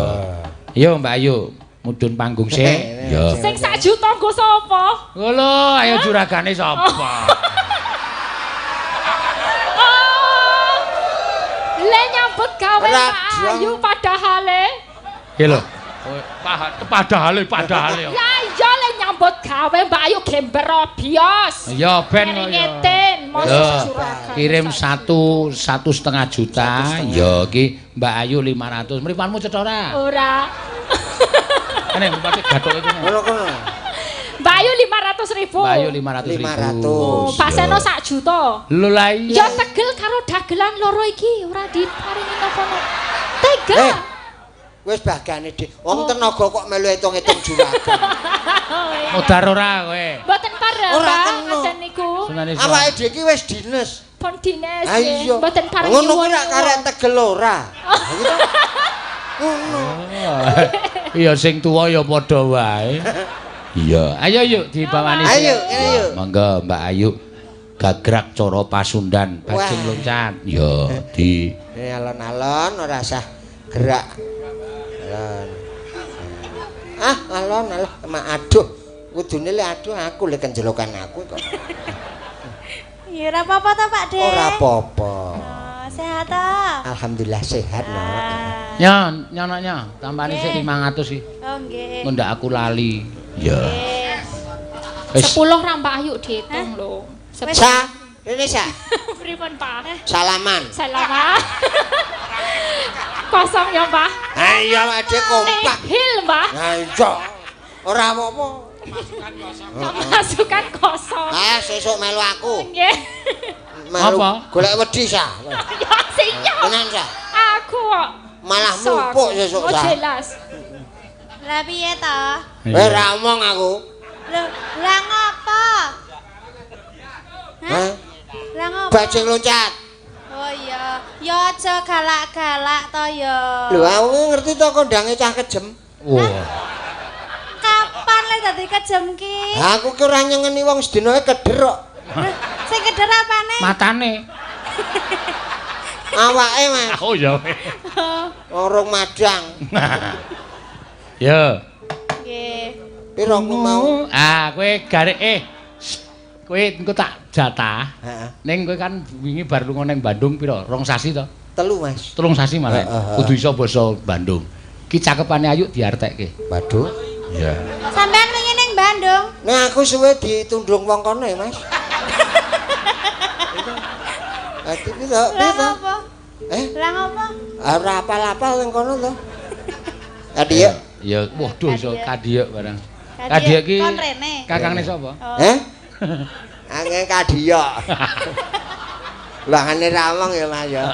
Ayo Mbak Ayu, mudhun panggung sik. Ya. Sing 1 juta nggo sapa? Lho, ayo juragane sapa? Oh. Le nyambut gawe Ora Pak Ayu padahale. Ki lho. Padahale. Lah iya le nyambut gawe Mbak Ayu gember bios. Ya ben kok ya. Ngeten, mosok juragan. Kirim 1,5 juta. Ya iki Mbak Ayu 500. Mripanmu cetha ora? Ora. Kene mripate gathoke kene. Ngono. Mbak Ayu 500.000. Mbak Ayu 500.000. Oh, Pak Seno 1 juta. Lho lah iya. Ya tegel karo dagelan loro iki ora diparingi napa-napa. Tega. Wis bagane Dik. Wong tenaga kok melu hitung-hitung juragan. Modar ora kowe. Mboten pareng, Ora Pak, kena. ngoten niku. Senane Awake dhewe iki wis dinas. Pon dines. Ha iya. Mboten pareng. Ngono kuwi nyuwun. rak karek tegel ora. Ngono. Iya sing tuwa ya padha wae. Iya, ayo yuk dibawani. Ayo, Ya, ayo. monggo Mbak Ayu. Gagrak cara Pasundan, bajing Wah. loncat. Ya, di Ini alon-alon ora usah gerak. Alon. Alon. Aduh. Kudune le aduh aku le kenjelokan aku kok. Ya ora apa-apa to, Pak De. Ora apa-apa. Oh, sehat to? Alhamdulillah sehat, Nak. nyono tambani sik 500 sih. Oh, nggih. Ndak aku lali. Ya. Nggih. Wis 10 ra Mbak Ayu diitung lho. Sa, ini sa. Pripun, Pak? Salaman. Selamat. Kosong ya, Pak. Ayo ade kompak. Hil, Mbak. Nah, iya. Ora apa-apa. Masukan kosong. Sesuk melu aku. Nggih. Melu Apa? golek wedi sa. Ya sinyal. Tenan sa. Aku kok. Malah Sok mupuk aku. sesuk Oh, sa. jelas. Lah piye to? Ora omong aku. Lho, lah ngopo? Hah? Lah ngopo? Bajing loncat. Oh iya. Ya aja galak-galak to ya. Lho aku ngerti to kondange cah kejem. Wah. Kapan le dadi kejem ki? Aku ki ora nyengeni wong sedina keder kok. Sing keder apane? Matane. Awake Mas. Oh ya. Orong madang. Ya. Nggih. Piro aku mau? Ah, kowe garek kowe engko tak jatah. Heeh. Ning kowe kan wingi bar lunga ning Bandung piro? 2 sasi to? 3 Mas. 3 sasi malah. Heeh. Kudu iso basa Bandung. Ki cakepane ayu diartekke. Waduh. Iya. Sampean wingi ning Bandung? Nah aku suwe ditundung wong kono ya Mas. Ati piro? Lah Piro? ngopo? Lah ngopo? Ora apal-apal ning kono to. Adi ya. Ya, waduh iso kadiek barang. Kadiek Kadiek ki kon rene. kakangne sapa? Oh. Angin kadiok. Lahane rawang ya Mas ya.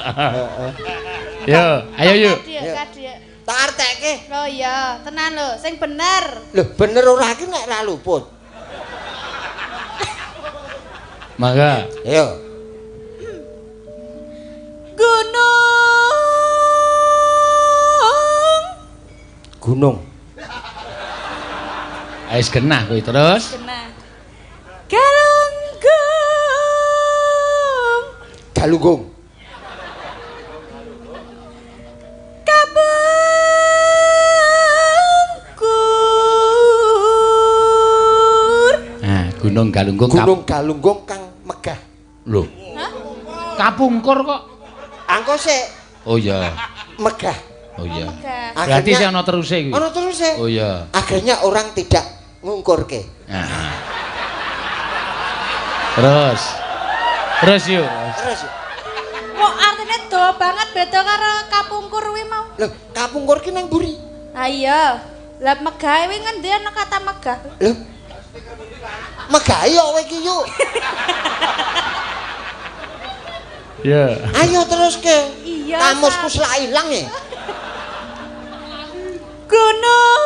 Yo, ayo yuk. Kadhek. Tak artekke. Lho iya, tenan lho, sing bener. Lho bener ora iki nek ra luput. Mangga. Ayo. Gunung. Ais genah kowe terus. Genah. Galunggung. Galunggung. Kabungkur. Nah, Gunung Galunggung. Gunung Galunggung kang megah. Lho. Hah? Kapungkur kok. Angko sik Oh iya. megah. Oh iya. Megah. Berarti sing ana teruse kuwi. Ono terus Oh iya. Akhirnya orang tidak ngungkurke. Nah. Terus. Terus yuk. Terus. Kok artine do banget beda karo kapungkur kuwi mau. Lho, kapungkur ki nang mburi. Ah iya. Lah megah kuwi ngendi ana kata megah? Lho. Megah yo kowe iki yuk. Ya. Ayo terus ke. Iya. Kamusku selak ilang ya. Gunung.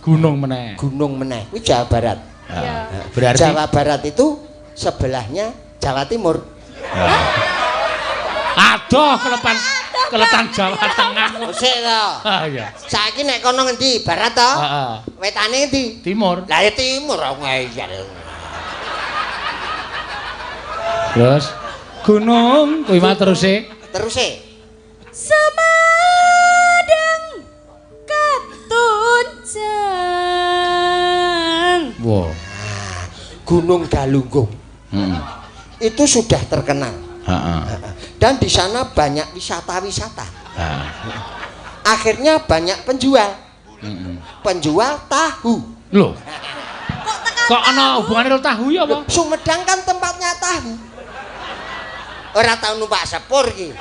Gunung meneh. Gunung meneh. Kuwi Jawa Barat. Iya. Berarti Jawa Barat itu sebelahnya Jawa Timur. aduh keletan Jawa Tengah. Sik to. Ah iya. Saiki nek kono ngendi? Barat to? Heeh. Wetane endi? Timur. Lah ya timur aku ngeyel. Terus gunung kuwi mah teruse. Terus e. Semadang Katunjang. Wow. Gunung Galunggung. Heeh. Itu sudah terkenal. Heeh. Dan di sana banyak wisata-wisata. Ah. Akhirnya banyak penjual. Heeh. Penjual tahu. Loh. Kok ana hubungane karo tahu ya apa? Sumedang kan tempatnya tahu. Ora tau numpak sepur iki.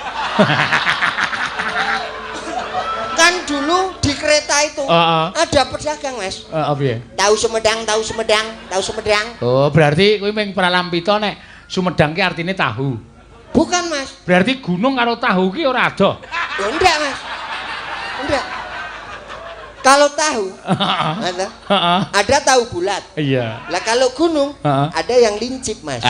Kan dulu di kereta itu ada pedagang, Mas. Piye? Tahu Sumedang, tahu Sumedang, tahu Sumedang. Oh, berarti kuwi ming pralampita nek Sumedang ki artine tahu. Bukan, Mas. Berarti gunung karo tahu ki ora ada. Loh, enggak, Mas. Enggak. Kalau tahu, ada tahu bulat. Iya. Lah kalau gunung, ada yang lincip, Mas.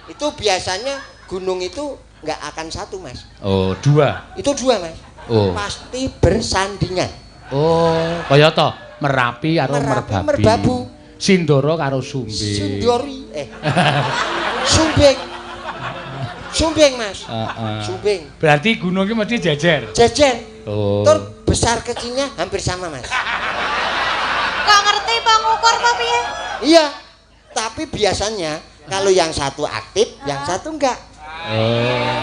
Itu biasanya gunung itu nggak akan satu, Mas. Oh, 2. Itu 2, Mas. Oh. Pasti bersandingan. Oh, kaya to Merapi karo Merapi, Merbabu. Merbabu. Sindoro karo Sumbe. Sundori, Sumbing. Sumbing, Mas. Sumbing. Berarti gunung ki mesti jejer. Jejer. Oh. Tur besar kecilnya hampir sama, Mas. Kok ngerti pengukur apa piye? Iya. Tapi biasanya kalau yang satu aktif, yang satu enggak. Oh.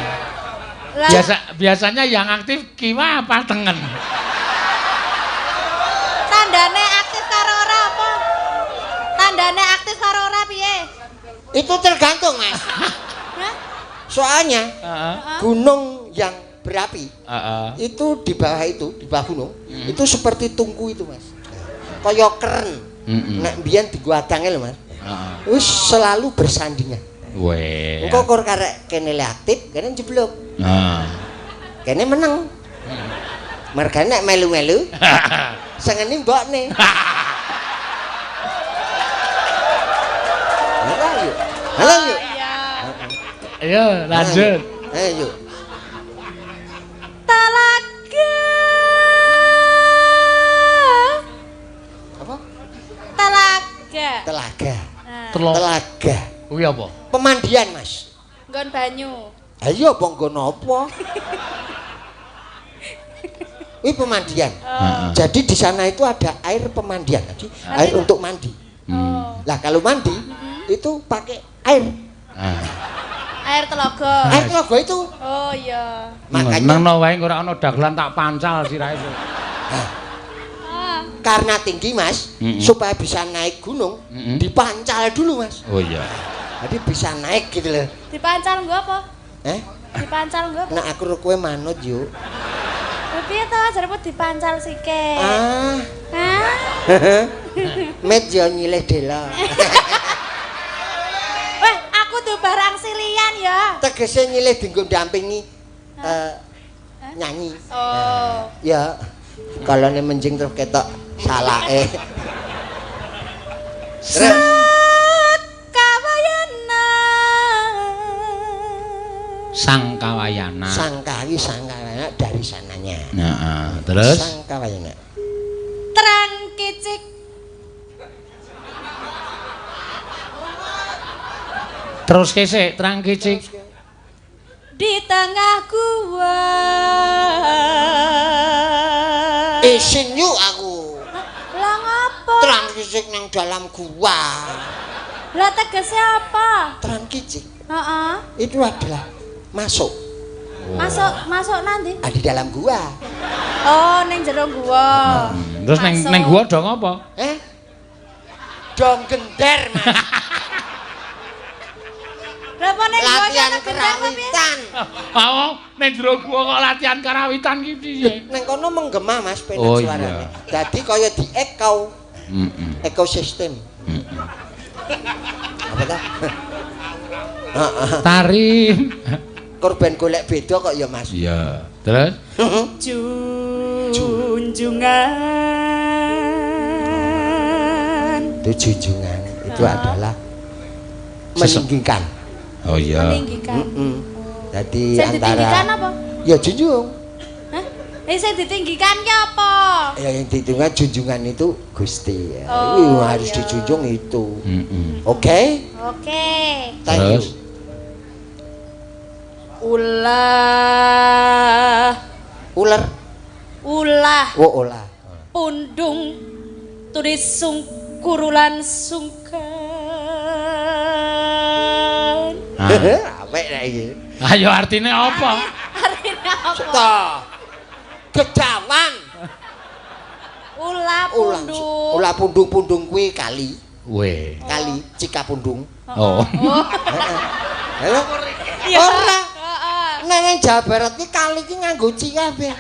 Lah Biasanya yang aktif kiwa apa tengen? tandane aktif karo ora apa? Tandane aktif karo ora piye? Itu tergantung, Mas. Hah? Soalnya gunung yang berapi itu di bawah gunung itu seperti tungku itu, Mas. Kaya keren. Nek mbiyen diguadange lho, Mas. Wis selalu bersandingan. Weh. Engko kok karek kene le aktif, kene jeblok. Kene meneng. Mergane nek melu-melu sengeni mbokne. Halo yuk. Iya. Ayo lanjut. Ayo yuk. Telaga. Apa? Telaga. Telaga. Nah, Telaga. Kuwi apa? Pemandian, Mas. nggon banyu. Ayo apa nggon apa? Ini pemandian. Heeh. Jadi di sana itu ada air pemandian. Jadi air untuk mandi. Lah kalau mandi itu pakai air. Air telaga. Air telaga itu. Oh iya. Makanya nang wae ora ana dagelan tak pancal sirahe. karena tinggi, Mas, supaya bisa naik gunung, dipancal dulu, Mas. Oh iya. Jadi bisa naik gitu loh. Dipancal nggo apa? Dipancal nggo apa? Nah aku kowe manut yuk. Piye to jaremu dipancal sike? Ah. Hah? Met yo nyilih dela. Weh, aku duwe barang silian ya. Tegese nyilih dinggo dampingi nyanyi. Oh. Ya. Kalau nih menjing terus ketok salake. Terus Sang Kawayana. Sang Kawayana dari sananya. Nah, terus Sang Kawayana. Terang kicik. terus kesik terang kicik. Di tengah gua. Isin yuk aku. Lah ngapa? Terang kicik nang dalam gua. Lah tegese apa? Terang kicik Heeh. itu adalah masuk. Masuk nanti. Di dalam gua. Oh, ning jero gua. Terus neng gua dong apa? Dong gender, Mas. Lah apa ning gua Latihan ana gendang apa piye? karawitan. Oh, neng jero gua kok latihan karawitan ki piye? Neng kono menggema, Mas, penak Oh, suarane. iya. Dadi kaya di ekau. Ekosistem. Apa ta? Tari. Korban golek beda kok ya, Mas. Iya. Terus? Junjungan. Itu junjungan itu adalah meninggikan. Oh iya. Meninggikan. Jadi Sing ditinggikan apa? ya junjung. Hah? Sing ditinggikan ki apa? Ya yang dihitungan junjungan itu Gusti. Ya. Oh, Harus iya. dijunjung itu. Oke? Oke. Thank you. Terus? Ulah. Ular. Ulah. Oh, olah. Pundung turis sungkurulan sungkan. Apik nek iki. Ayo artinya apa? Artinya apa? Toh. Gedawan. Ulah pundung. Ulah pundung-pundung kuwi kali. Weh. Kali Cikapundung. Oh. Halo? Iya. Ora. Heeh. Nang Jawa Barat ki kali ki nganggo ci kabeh.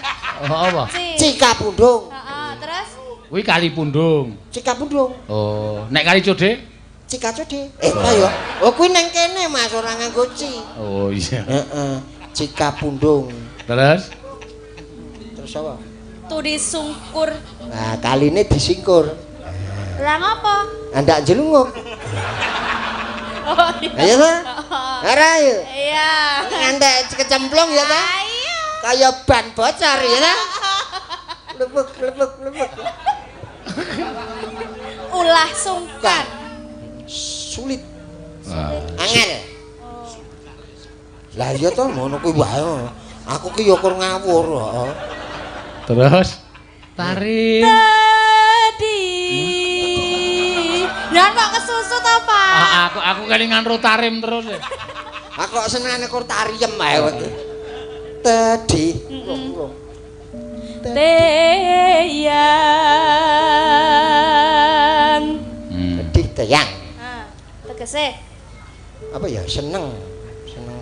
Oh apa? Cikapundung. Heeh, terus Kuwi Kali Pundung. Cikapundung. Oh, nek Kali Code? Cikacode. Ayo. Oh kuwi nang kene Mas ora nganggo ci. Oh iya. Heeh. Cikapundung. Terus? Terus apa? turis sungkur. Nah, kaline disingkur. Lah ngapa? Andak jelunguk. Oh iya. Ayo ta? Ora ayo. Iya. Andak kecemplung ya ta? Ayo. Kayak ban bocor ya ta? Lebek. Ulah sungkan. Sulit. Angel. Lah iya to ngono kuwi wae. Aku ki ya kur ngawur. Heeh. Terus? Tari. Tadi. Jangan kok kesusu to, Pak? Aku kelingan rotarim terus. Aku kok senengane kur tariem ae kowe. Tadi. Teyang. Tadi teyang. Nah, tegese Apa ya seneng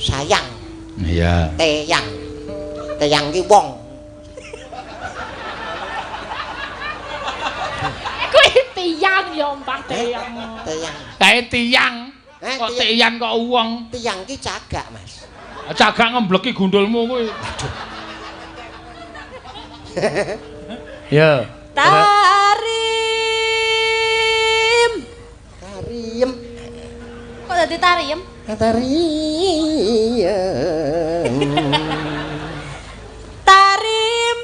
sayang. Iya. Teyang ki wong. Kuwi tiyang ya mbah tiyang. Teyang. Kae tiyang. Kok tiyang. tiyang kok wong? Tiyang ki cagak, Mas. Cagak ngembleki gundulmu kuwi. Ya. tarim. Tariem. Kok dadi tariem? Tarim.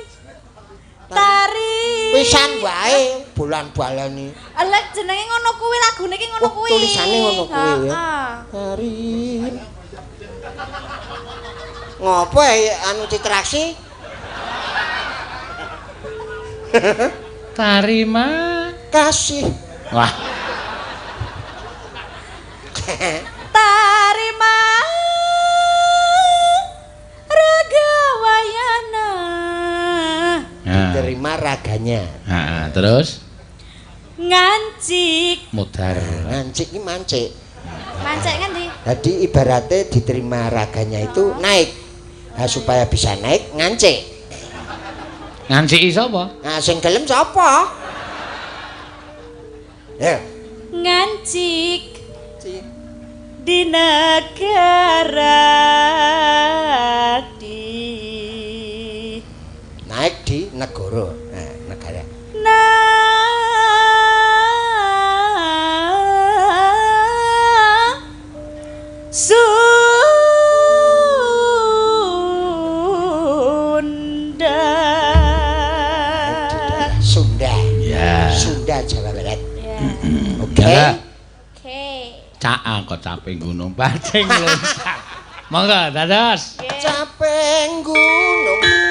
Tarim. Pisan wae bulan-balani. Elek jenenge ngono kuwi lagune iki ngono kuwi. Tulisane ngono kuwi ya. Heeh. Tarim. Ngopo anu citraksi? Tarima Kasih. wah Tarima Ragawayana. nah, Terima raganya. nah, terus Ngancik. mudar Ngancik iki mancik. Mancik ngendi? Jadi ibaratnya diterima raganya itu naik. Nah, supaya bisa naik ngancik. nganciki sapa Nah, sing gelem sapa? Ya. Ngancik di negara Naik di negara. Nah, negara. Sunda. Sunda. ya Sunda Jawa Barat. Oke. Jaga. Oke. Cak kok capek gunung pancing loncat. Monggo dados. Capek gunung.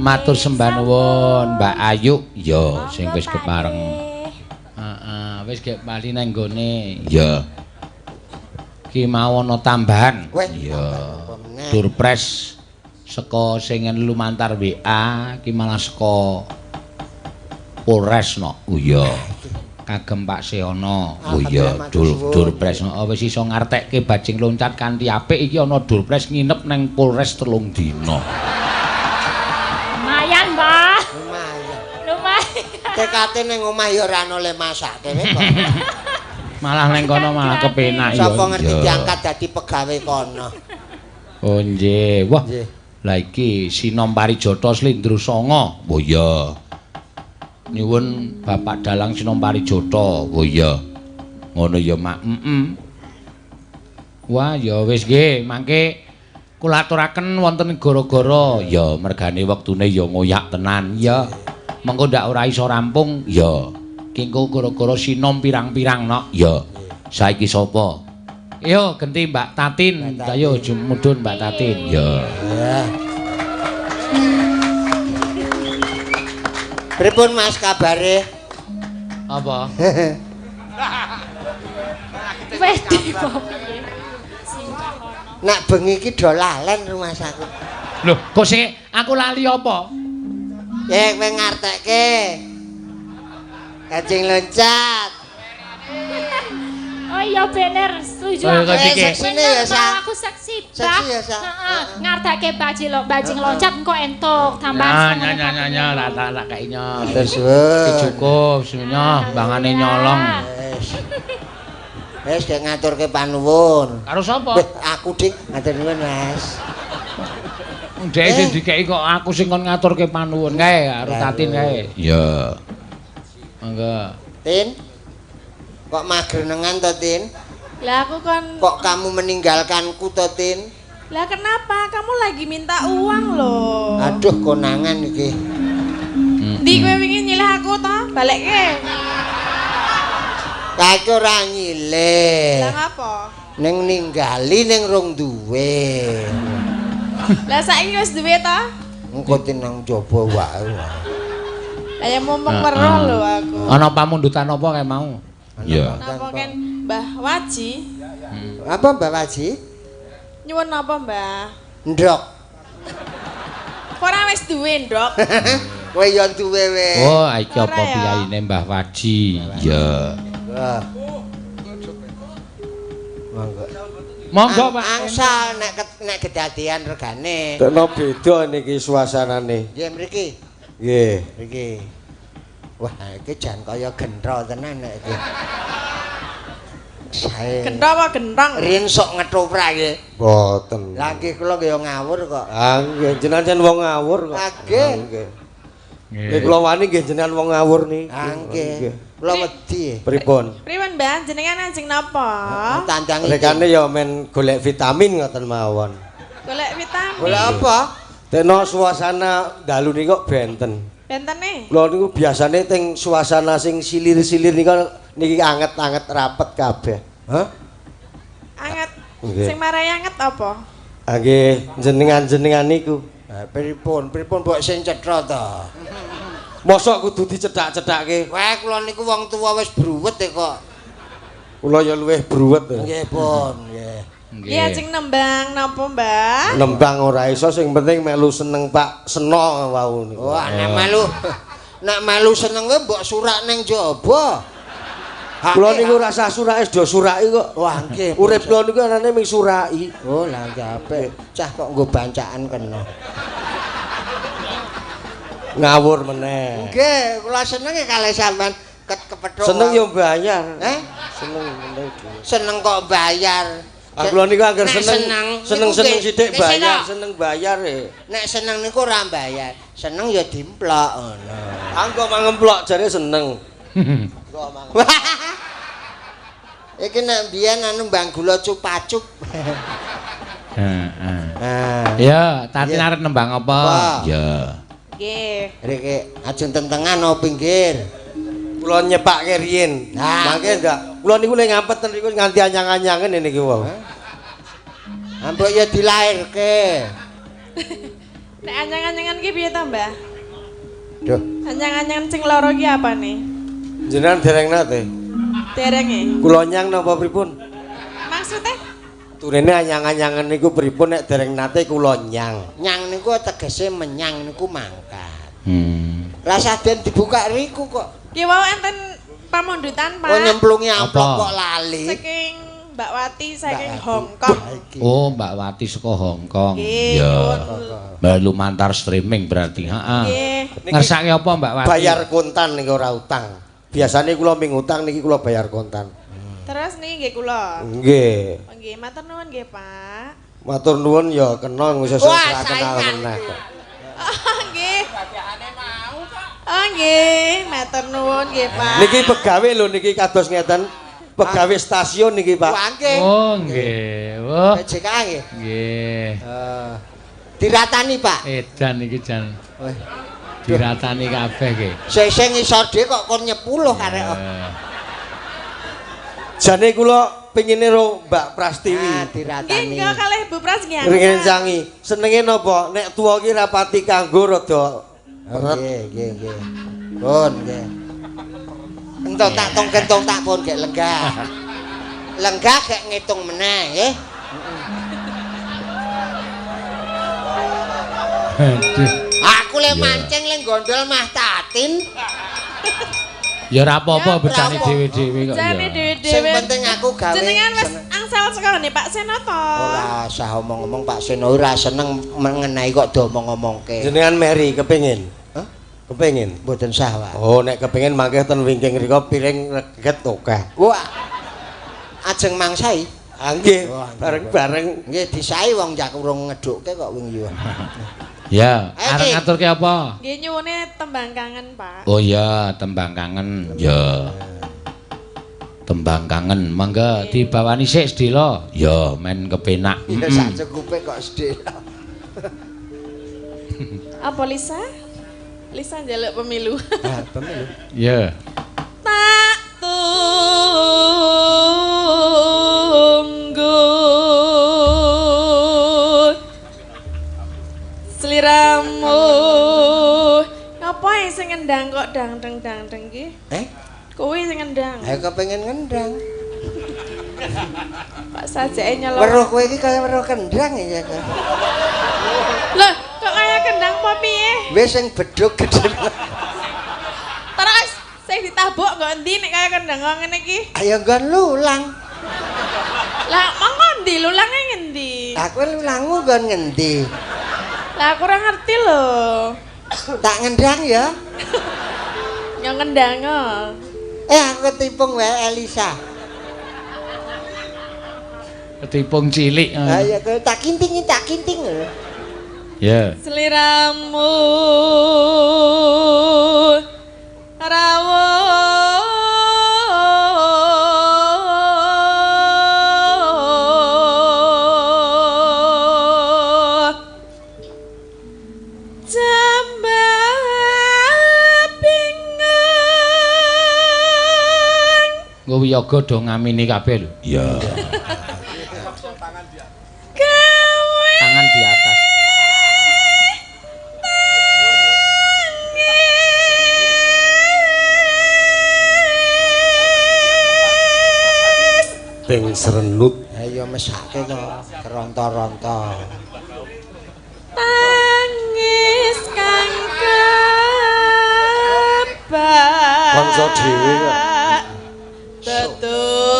Matur sembah nuwun Mbak Ayu. Ya sing wis kepareng. Heeh, wis gek bali nang nggone. Ya. Ki mau ana tambahan. Ya. Durpres saka sing lumantar WA ki malah saka Polres no. Oh iya. Kagem Pak Seono. Oh iya, Durpres no. Wis iso ngartekke bajing loncat kanthi apik iki ana Durpres nginep nang Polres 3 dina. Lumayan, Mbah. Lumayan. Tekate ning omah ya ora ana le masake kok. Malah neng kono malah kepenak ya. Sapa ngerti diangkat dadi pegawe kono. Oh nggih. Wah. Lah iki Sinom Parijata Slendra Sanga. Oh iya. Nyuwun Bapak Dalang Sinom Parijata. Oh iya. Ngono ya, Mak. Wah, ya wis nggih, mangke kula aturaken wonten gara-gara ya mergane wektune ya ngoyak tenan. Ya. Mengko ndak ora iso rampung. Ya. Kengko gara-gara sinom pirang-pirang nok. Ya. Saiki sapa? Yo genti Mbak Tatin. Ayo mudhun Mbak Tatin. Ya. Pripun Mas kabare? Apa? Wis dipopi. Nak bengi iki do lalen rumah saku. Lho, kok sing aku lali apa? Ya kowe ngartekke. Kacing loncat. Oh iya bener, setuju Oh, aku. seksine ya, Sa. Aku seksi, Seksi ya, Bang. Sa. Heeh, ngartake bajing loncat engko entuk tambahan. Lah kayaknya. Terus suwun. Cukup semuanya bangane nyolong. Wis gek ngaturke panuwun. Karo sapa? Aku Dik, ngatur nuwun Mas. Dhek sing dikeki kok aku sing kon ngaturke panuwun kae karo Tatin kae. Iya. Mangga. Tin. Kok magrenengan to, Tin? Lah aku kan Kok kamu meninggalkanku to, Tin? Lah kenapa? Kamu lagi minta uang loh. Aduh konangan iki. Ndi kowe wingi nyilih aku to? Balekke. Kae ora nyilih. Lah ngapa? Ning ninggali ning rong duwe. Lah saiki wis duwe to? Engko Tin nang jaba wae. Lah ya mumpung weruh lho aku. Ana pamundutan apa kae mau? Iya. Napa kan Mbah Waji? Apa Mbak Waji? Nyuwun napa, Mbah? Ndok. Ora wis duwe, Ndok. Kowe ya duwe wis. Oh, iki apa Ora ya. piyaine Mbah Waji? Iya. Wah. Monggo. Monggo, Pak. Angsal nek kedadian regane. Tekno beda niki suasanane. Nggih mriki. Nggih. Mriki. Wah, iki jan kaya gentro tenan nek iki. Sae. Gentho apa gentong? Riyen sok ngetoprak nggih. Mboten. Lah nggih kula nggih ngawur kok. Ah nggih jenengan wong ngawur kok. Nggih. Nggih. Nggih kula wani nggih jenengan wong ngawur niki. Ah nggih. Kula wedi. Pripun? Pripun, Mbah? Jenengan anjing napa? Tandang iki. Rekane ya men golek vitamin ngoten mawon. Golek vitamin. Golek apa? Tekno suasana dalu niki kok benten. Bentene. Kula niku biasane teng suasana sing silir-silir niki anget-anget rapet kabeh. Hah? Anget. Nggih. Sing marai anget apa? Ah nggih jenengan-jenengan niku. Pripun mbok sing cetha to? Mosok kudu dicedhak-cedhakke. Wah, kula niku wong tuwa wis bruwet kok. Kula ya luwih bruwet. Nggih, Pun, nggih. Iya, ajeng nembang napa, Mbah? Nembang ora iso sing penting melu seneng Pak Seno wau niku. Wah, nek melu seneng kowe mbok surak ning jaba. Kula niku rasa surake do suraki kok. Wah, nggih. Urip kula niku anane ming suraki. Oh, lah apik. Cah kok nggo bancaan kena. Ngawur meneh. Nggih, kula seneng kalih sampean kepethuk. Seneng yo bayar. Seneng meneh. Seneng kok bayar. Kula niku anggere Seneng seneng sithik bayar, seneng bayar e. Nek seneng niku ora bayar. Seneng ya dimplok ngono. Anggo mangemplok jare seneng. Iki nek biyen anu Mbang Gula cupacup. Heeh. Nah, Ya, Tatin arep nembang apa? Ya. Nggih. riki ajeng tentengan o pinggir. Kula nyepakke riyin. Nah, Mangke ndak. Kula niku lek ngampet niku nganti anyang-anyangen niki wae. Ambek ya dilairke. Nek anyang-anyangan ki piye to, Mbah? Duh, Anyang-anyangan sing loro ki apa nih? Jenengan dereng nate. Derenge. Kula nyang napa pripun? Maksudnya? Turene anyang-anyangan niku pripun nek dereng nate kula nyang. nyang niku tegese menyang niku mangkat. Lah saden dibuka riku kok. Ki wau enten pamundutan, Pak. Oh nyemplungi amplop Apa? kok lali. Saking Mbak Wati saking Mbak Wati. Hong Kong. Oh, Mbak Wati saka Hong Kong. Nggih, Ya. nyuwun. Mbak lumantar streaming berarti. Heeh. Nggih. Ngersake apa Mbak Wati? Bayar kontan niki ora utang. Biasane kula ming utang niki kula bayar kontan. Terus niki nggih kula. Nggih. Oh, nggih, matur nuwun nggih, Pak. Matur nuwun ya kena Wah, ngusah kenal saingan meneh. Oh, nggih. Oh, nggih, matur nuwun nggih, Pak. Niki pegawe lho niki kados ngeten. Pegawe stasiun niki, Pak. Wah nggih. Oh, nggih. Wah. PJK nggih. Nggih. Diratani, Pak. Edan iki jan. Wah. Diratani kabeh nggih. Sing ngisor dhewe kok kon nyepuluh arek kok. Jane kula pengine ro Mbak Prastiwi. Ah, Nggih, diratani. nggih kalih Bu Pras nggih. Ngencangi. Senenge napa? Nek tuwa ki rapati kanggo rada Oh, nggih, nggih. Pun nggih. Entuk tak tong-kentung tak pun gek lenggah. Lenggah gek ngitung meneh, nggih. Aduh. Aku le mancing le gondol mah tatin. Ya ora apa-apa Ya, becane ora apa. dhewe-dhewe kok Jane ya. dhewe-dhewe. Sing penting aku gawe. Jenengan wis seneng. angsal sekone Pak Senoto. Ora usah omong-omong Pak Seno ora seneng mengenai kok do omong-omongke. jenengan Mary kepengin. Hah? Kepengin. Mboten sah, Pak. Oh, nek kepengin mangke ten wingking rika piring reget akeh. Wah. Ajeng mangsai. Ah nggih, Wah, bareng-bareng. Nggih disai wong jak urung ngedukke kok wingi yo. Ya, Ayo, arep Ki. ngaturke apa? Nggih nyuwune tembang kangen, Pak. Oh ya, tembang kangen. Ya. Tembang kangen. Mangga dibawani sik sedela. Ya, men kepenak. Ya sak cukupe kok sedih. Apa Lisa? Lisa njaluk pemilu. Nah, pemilu. Ya. Tak tunggu sliramu. Ngapa sing ngendang kok dangdeng ki? Kuwi sing ngendang. Ayo kepengin ngendang. Pak sajake nyelok. Weruh kowe iki kaya weruh kendang ya. Lah, kok kaya kendang apa piye? Wis sing bedhug gedhe. Terus sing ditabuk nggo endi nek kaya kendang kok ngene iki? Ayo nggon lulang. Lah, mongko endi lulange ngendi? Aku lulangmu nggon ngendi? Lah aku ora ngerti lho. Tak ngendang ya. Yang ngendang. Aku ketipung wae Elisa. Ketipung cilik. Ayo kowe tak kinting. Ya. Sliramu rawuh jambabingan. Nggo wiyaga do ngamini kabeh lho. Ya. Gawe Tangan di atas. Ping serenut. Ayo mesake kok keronto-ronto. tangis kang kebak Kanca dhewe kok. tetungga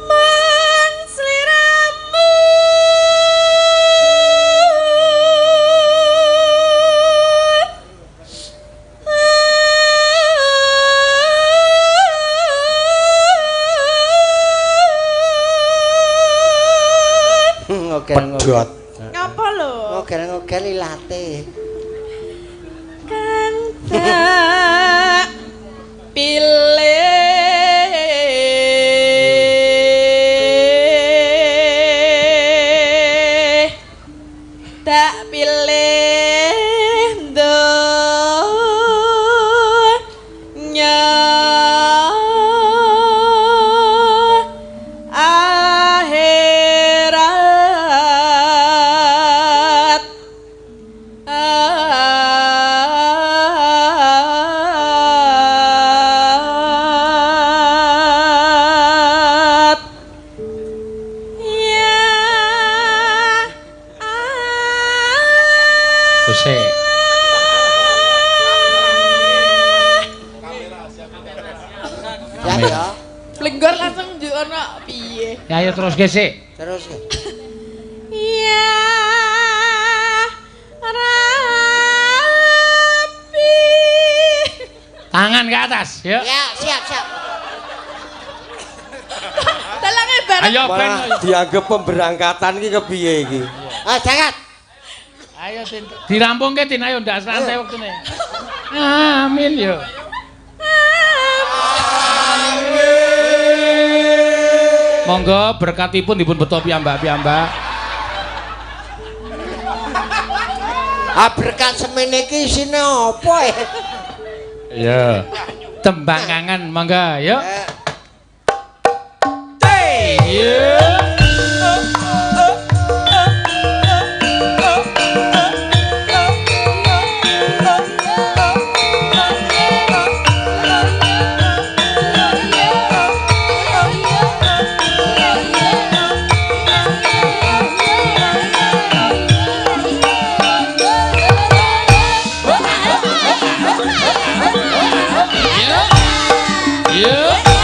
man sliramu Pedhot. ngapa lho Ngogel-ngogel ilate. kan tak pilih tak pilih dunya Ya ya. Blenggor langsung njuk ono piye? Ya ayo terus gesek. Terus. Ya Rabbi. Tangan ke atas, ya. Ya, siap. Dalange bareng. Ayo ben. Malah dianggap pemberangkatan iki kepiye iki? Ah, jangan. Ayo Tin. Dirampungke Tin, ayo ndak santai wektune. Amin yo. Monggo berkatipun dipun beto piyambak-piyambak. Ah, berkat semene iki isine apa ya? Ya. Tembang kangen monggo, yuk. Iya. Yeah.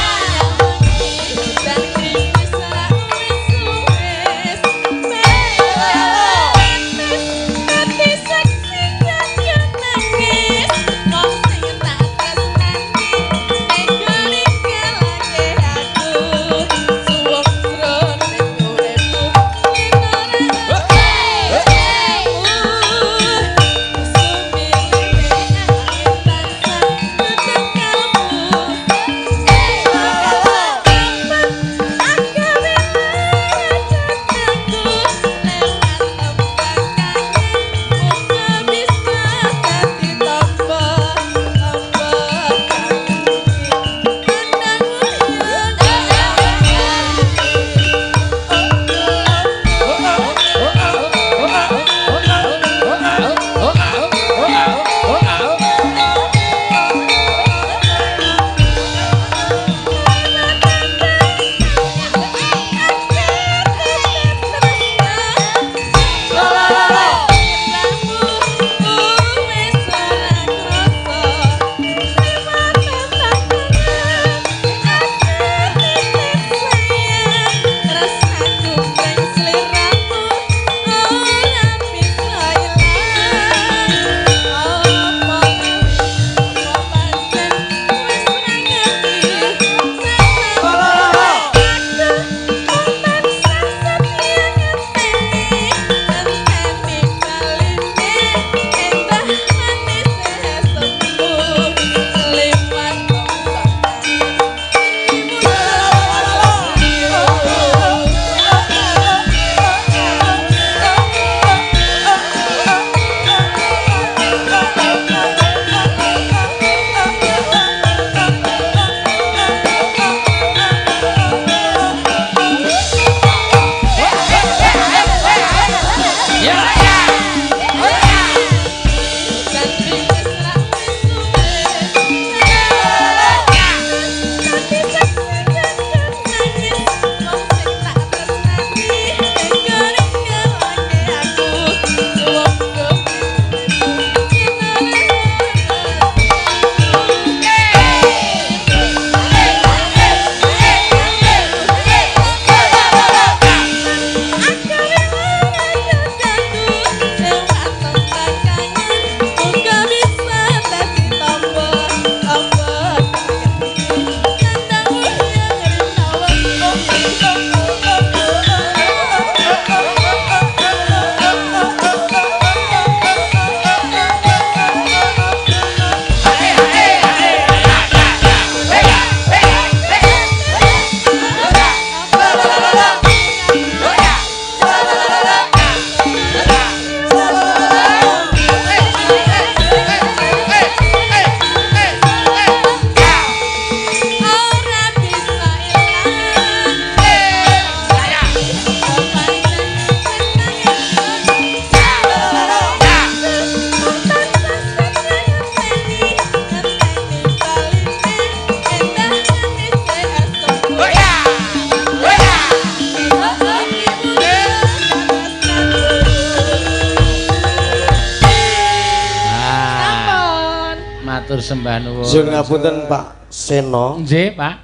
matur sembah nuwun. Sun ngapunten Pak Seno. Nggih, Pak.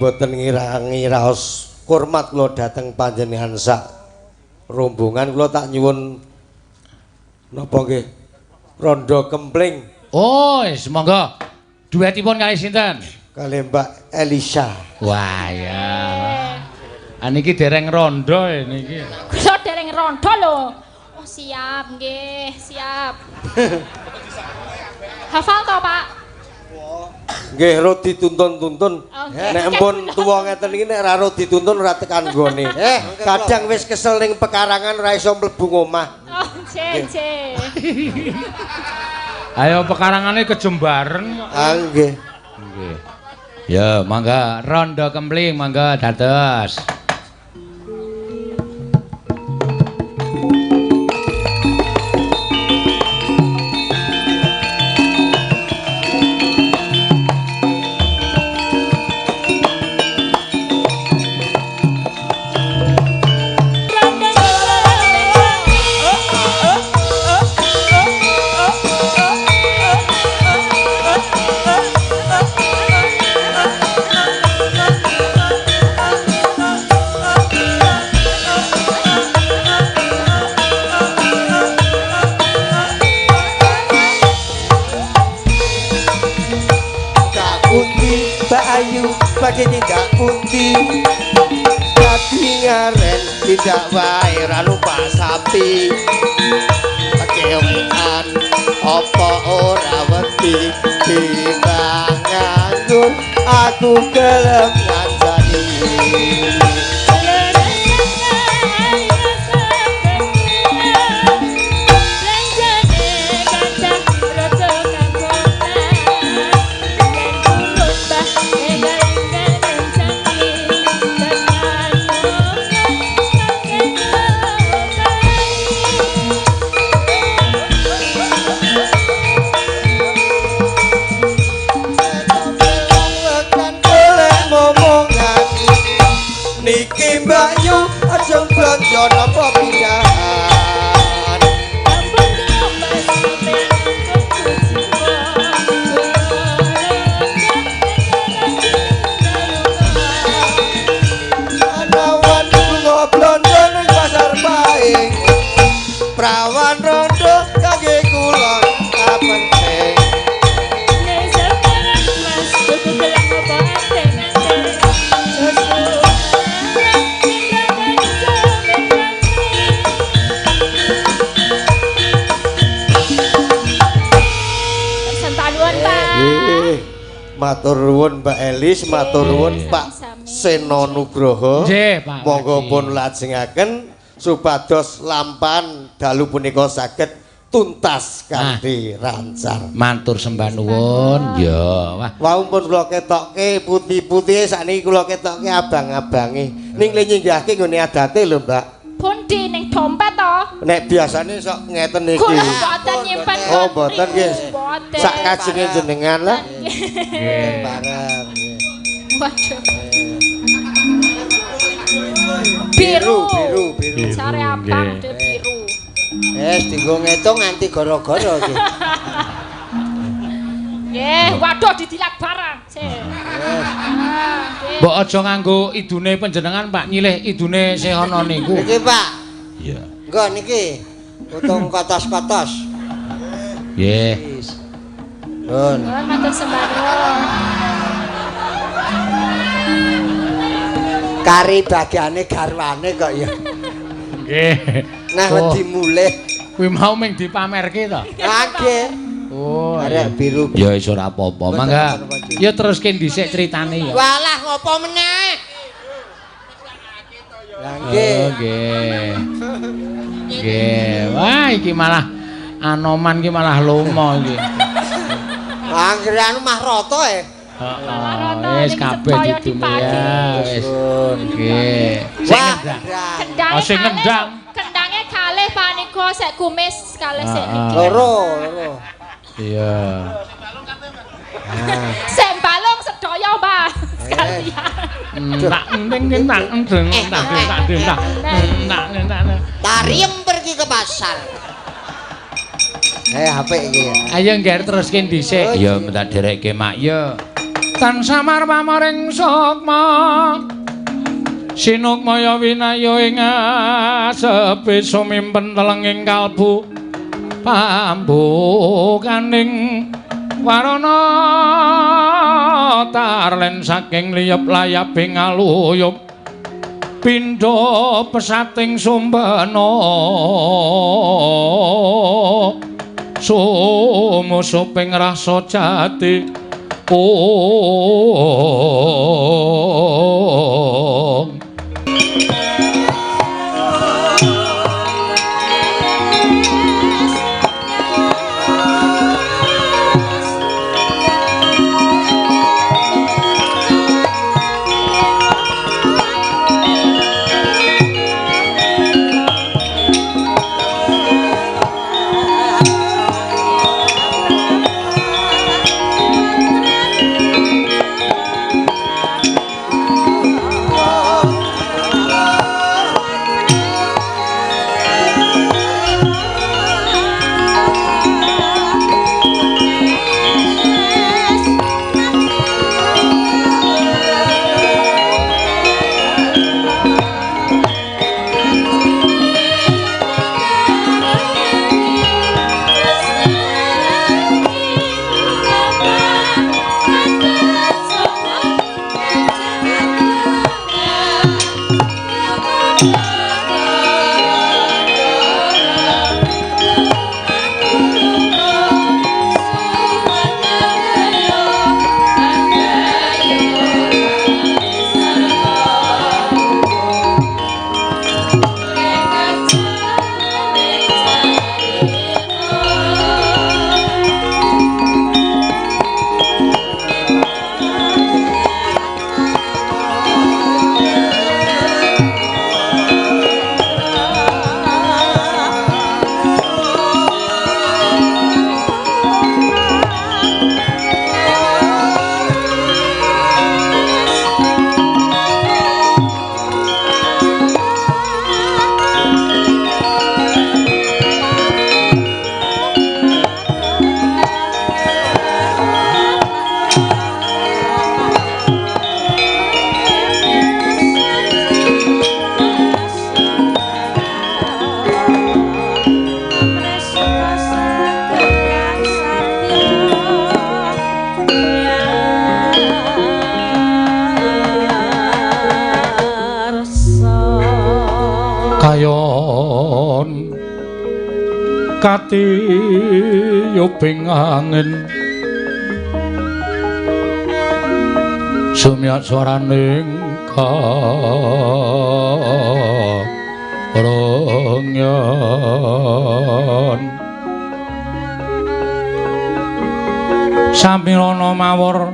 Mboten ngirangi raos hormat kula dhateng panjenengan sak rombongan kula tak nyuwun napa nggih? Rondo Kempling Oh, monggo. Duetipun kali sinten? kali Mbak Elisa. Wah, ya. Niki dereng rondo niki. Kula dereng rondo lho. Oh, siap nggih, siap. Hafal to, Pak? Nggih, ro dituntun-tuntun. Oke. Nek empun tuwa ngeten iki nek ora ro dituntun ora tekan nggone. Kadang wis kesel ning pekarangan ora iso mlebu omah. Oh, je. Ayo pekarangane kejembareng. Ah nggih. Nggih. Ya, mangga rondo kempling mangga dados. Bagi tidak putih tapi ngaren tidak wae ra lupa sapi kewean apa ora wedi timbang nganggur aku gelem ngancani yo napa pindahan anawan lunga blondo ning pasar paing prawan rondo kangge kula kapenting matur nuwun Mbak Elis, matur nuwun Pak Seno Nugroho. Nggih, Pak. Monggo pun lajengaken supados lampahan dalu punika saged tuntas kanthi rancar. Matur sembah nuwun. Ya, wah. Wau pun kula ketokke putih-putih sakniki kula ketokke abang-abange. Ning nyinggahke nggone adate lho, Mbak. Pundi ning dompet to? Nek biasane sok ngeten niki. Kula mboten nyimpen. Oh, mboten nggih. Mboten. Sak kajenge jenengan lah. Nggih. Bareng. Waduh. Biru. Sare abang de biru. Dinggo ngitung nganti gara-gara iki. Nggih, waduh didilat barang. Mbok aja nganggo idune panjenengan, Pak, nyilih idune sing ana niku. Iki, Pak. Iya. Engko niki utung kotos-kotos. Nggih. Nun. Matur sembah nuwun. Kari bagiane garwane kok ya. Nggih. Nah, wedi mulih. Kuwi mau ming dipamerke to. Nggih. Oh, arek biru. Ya wis ora apa-apa. Mangga ya teruske dhisik critane ya. Walah ngopo meneh? Lah nggih. Oh, nggih. Nggih. Wah, iki malah Anoman iki malah lomo iki. Anggere anu mah rata Heeh. Wis kabeh ditune ya. Wis. Nggih. Sing ngendang. Oh, sing ngendang. Kendange kalih Pak Niko sek kumis kalih sek niki. Loro. Iya. Sek balung sedaya, Mbah. Sekalian. Tariem pergi ke pasar. apik iki. Ayo ngger teruske dhisik. Ya tak derekke mak ya. Tan samar pamaring sukma. Sinukmaya winayo ing sepi sumimpen telenging kalbu. Pambukaning warana tarlen saking liyep layaping aluyup. Pindha pesating sumbana sumusuping rasa jati kayon katiyuping angin sumyak swaraning karongyan samirana mawur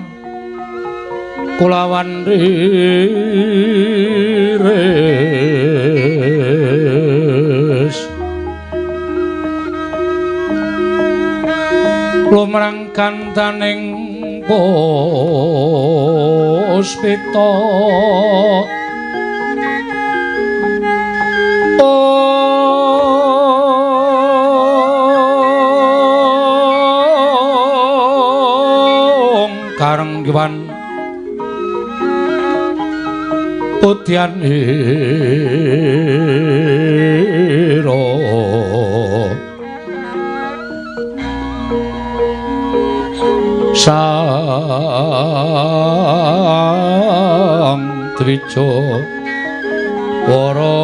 kulawan riris lumrang kantaning puspita karenggiwan putyan ira sang trico wara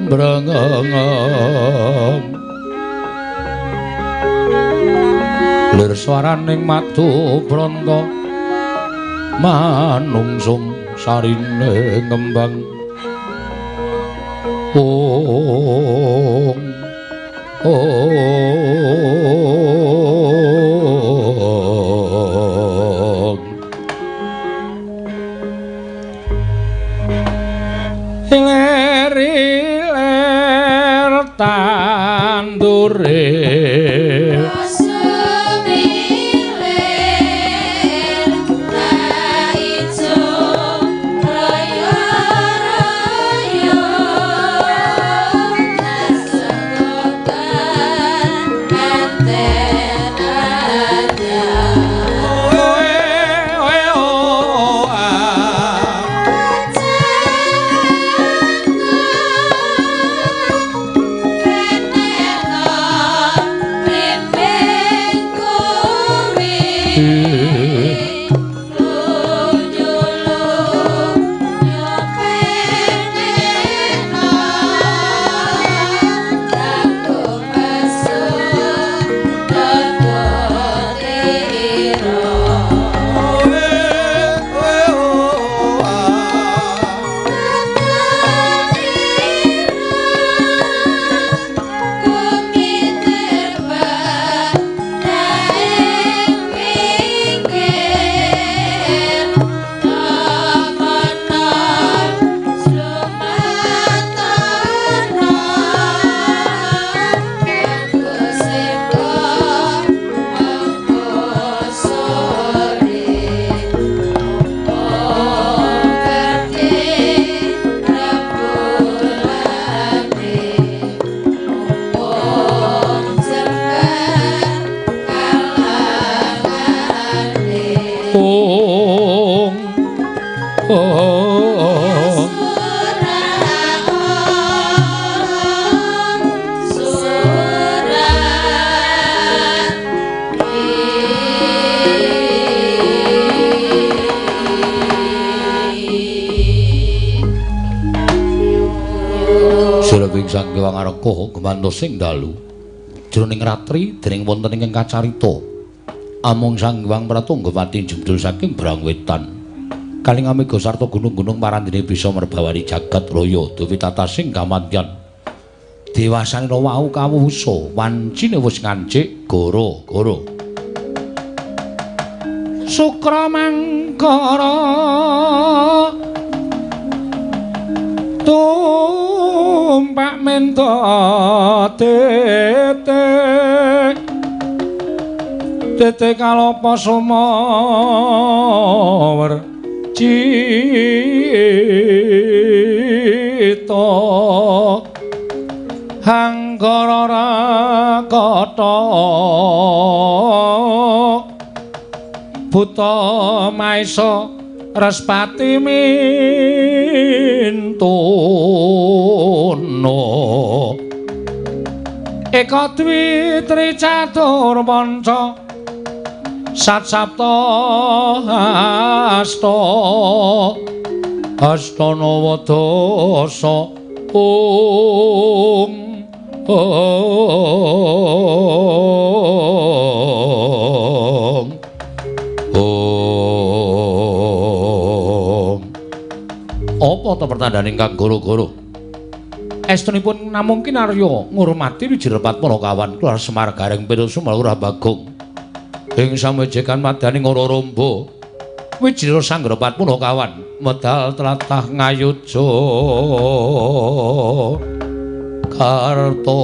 mrengeng lir swaraning matu branta manungsung sarine ngembang ler tandure Sang Hyang Arka gemantos sing dalu jroning ratri dening wonten ingkang kacarita amung Sang Hyang Pratunggawati jumdul saking Brang Wetan kaling amiga sarta gunung-gunung marandine bisa merbawani jagat raya duwi tata sing kamantyan dewasane wau kawusa wancine wis ngancik goro-goro Sukra Mangkara tumpak menta tete kalopa sumawar cita Hanggara Rakata Buta Maesa Respati Mintuna Eka Dwi Tricatur Panca Sat Sapta Hasta Hastana Wadasa Apa ta pertandhane ingkang goro-goro? Estunipun namung kinarya ngurmati Wijirepat Punakawan keluar Semar Gareng Pira Sumalura Bagong. Ing samejekan madani Ngara Romba Wijira Sanggrapat Punakawan medal tlatah ngayuja Karta.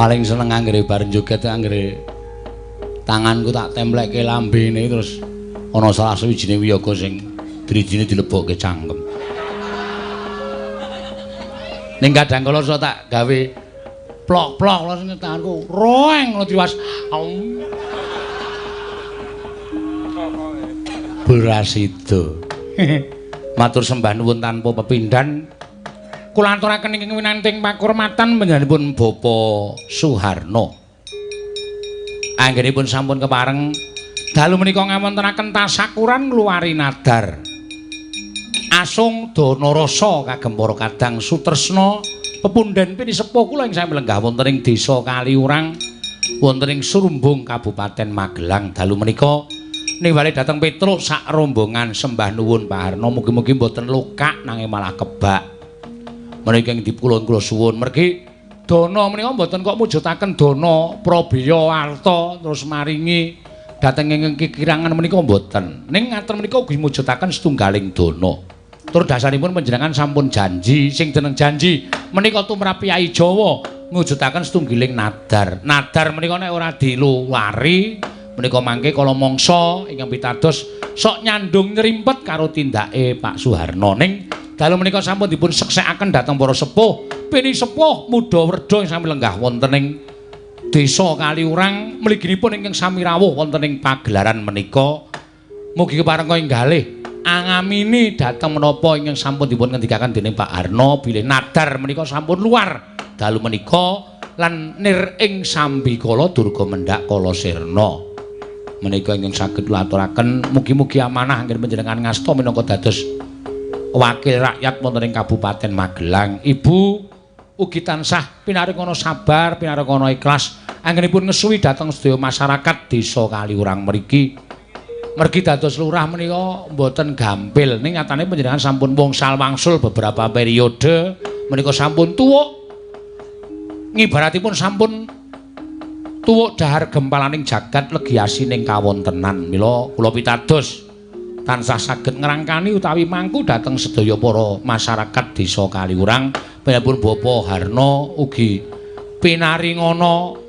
paling seneng anggere bareng joget anggere tanganku tak templekke lambene terus ana salah sawijine wiyaga sing drijine dilebokke cangkem. Ning kadang kala so tak gawe plok-plok lho sing tanganku roeng lho tiwas. Beras itu. Matur sembah nuwun tanpa pepindhan. Kula aturaken ing winanting pakurmatan panjenenganipun Bapak Suharno. Anggenipun sampun kepareng dalu menika ngawontenaken tasakuran ngluwari nadar. Asung Danarasa kagem para kadang sutresna pepundhen pinisepuh kula ing sami lenggah wonten ing Desa Kaliurang wonten ing Surumbung Kabupaten Magelang dalu menika niwali dhateng Petruk sak rombongan sembah nuwun Pak Harno mugi-mugi mboten lokak nanging malah kebak. Menika ing dipulun kula suwun mergi dana menika mboten kok mujudaken dana Prabeya arta terus maringi dhateng ing kikirangan menika mboten. Ning ngaten menika ugi mujudaken setunggaling dana. Tur dasanipun panjenengan sampun janji sing jeneng janji menika tumrap Kyai Jawa mujudaken setunggiling nadar. Nadar menika nek ora diluwari menika mangke kala mangsa ingkang pitados sok nyandung nyrimpet karo tindake Pak Suharno. Ning dalu menika sampun dipun seksekaken dhateng para sepuh pinisepuh muda werda ing sami lenggah wonten ing Desa Kaliurang mliginipun ingkang sami rawuh wonten ing pagelaran menika. Mugi kepareng enggalih angamini dhateng menapa ingkang sampun dipun ngendikaken dening Pak Harno bilih nadar menika sampun luar dalu menika lan nir ing sambikala durga mendhak kala sirna. Menika ingkang saged kula aturaken mugi-mugi amanah anggen panjenengan ngasta minangka dados wakil rakyat wonten ing Kabupaten Magelang. Ibu ugi tansah pinaringana sabar, pinaringana ikhlas anggenipun ngesuwi dhateng sedaya masyarakat Desa Kaliurang mriki. Mergi dados lurah menika mboten gampil ning nyatane panjenengan sampun wongsal wangsul beberapa periode menika sampun tuwuk ngibaratipun sampun tuwuk dahar gempalaning jagat legiasining kawontenan. Mila kula pitados tansah saged ngrangkani utawi mangku dhateng sedaya para masyarakat Desa Kaliurang panjenenganipun Bapak Harno ugi pinaringana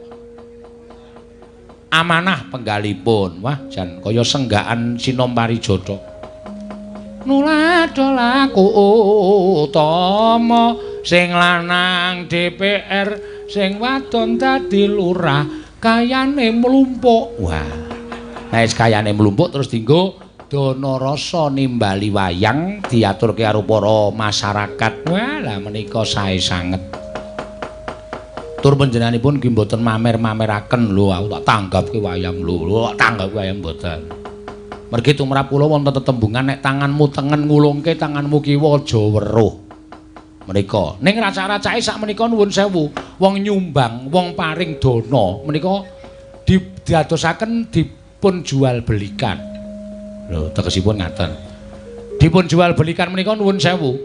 amanah penggalipun. Wah jan kaya senggakan Sinompari Jodho. Nuladha laku utama sing lanang DPR sing wadon dadi lurah kayane mlumpuk. Wah. Nek kayane mlumpuk terus dienggo Danarasa nimbali wayang diaturke karo para masyarakat. Wah lah menika sae sanget. Tur panjenenganipun nggih mboten mamer-mameraken lho aku tak tanggapke wayang lho tak tanggapke wayang mboten. Mergi tumrap kula wonten tetembungan nek tanganmu tengen ngulungke tanganmu kiwa aja weruh. Menika ning racak-racake sak menika nuwun sewu wong nyumbang wong paring dana menika diadosaken dipun jual belikan. Lho tegesipun ngaten. Dipun jual belikan menika nuwun sewu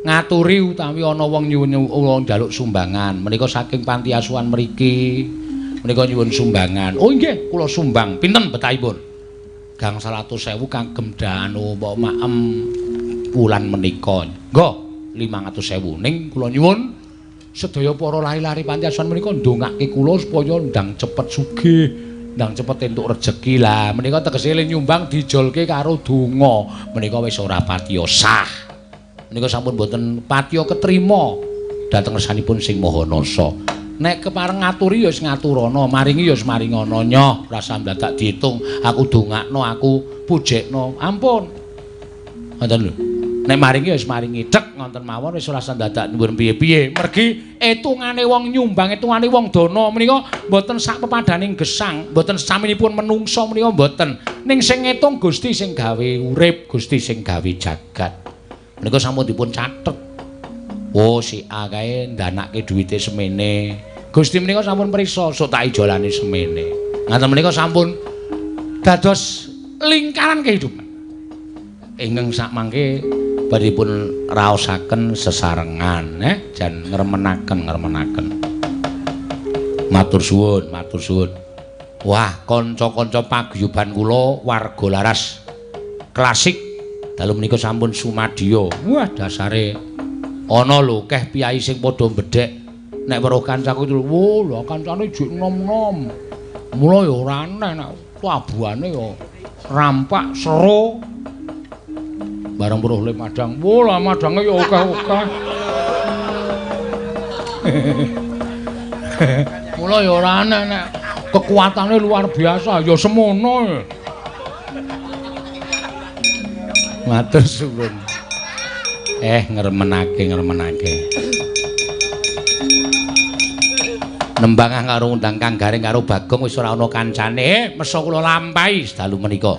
ngaturi utawi ana wong nyuwun njaluk sumbangan menika saking panti asuhan mriki menika nyuwun sumbangan. Oh nggih kula sumbang pinten betahipun gang 100.000 kagem danu mbok maem wulan menika nggo 500.000 ning kula nyuwun sedaya para lari-lari panti asuhan menika ndongake kula supaya ndang cepet sugih ndang cepet entuk rejeki. Lah menika tegese nyumbang dijolke karo donga menika wis ora patiya sah. Menika sampun boten patiya ketrima dhateng ngersanipun Sing Maha Nasa. Nek kepareng ngaturi ya wis ngaturana, maringi ya wis maringana nyoh, rasa dadak diitung. Aku dongakno, aku pujekno. Ampun. Ngoten lho. Nek maringi ya wis maringi dek ngoten mawon wis rasa dadak nyuwun piye-piye. Mergi etungane wong nyumbang, etungane wong dana menika boten sak pepadaning gesang, boten saminipun menungso menika boten. Ning sing ngitung Gusti sing gawe urip, Gusti sing gawe jagat. Menika sampun dipun catet. Oh si A kae ndanake duwite semene. Gusti menika sampun priksa sok tak ijolane semene. Ngaten menika sampun dados lingkaran kehidupan. Ingkang sak mangke badhe dipun raosaken sesarengan jan ngremenaken. Matur suwun, matur suwun. Wah, kanca-kanca paguyuban kula warga laras klasik dalu menika sampun sumadya. Wah, dasare ana lho keh piyai sing padha mbedhek nek weruh kancaku itu lho kancane jek nom-nom. Mula ya ora aneh nek tabuhane ya rampak sero. Bareng weruh le madang. Lah madange ya akeh-akeh. Mula ya ora aneh nek kekuatane luar biasa ya semono. Matur suwun. Ngremenake. Nembang karo undang Kang Garing karo Bagong wis ora ana kancane. Mesa kula lampahi dalu menika.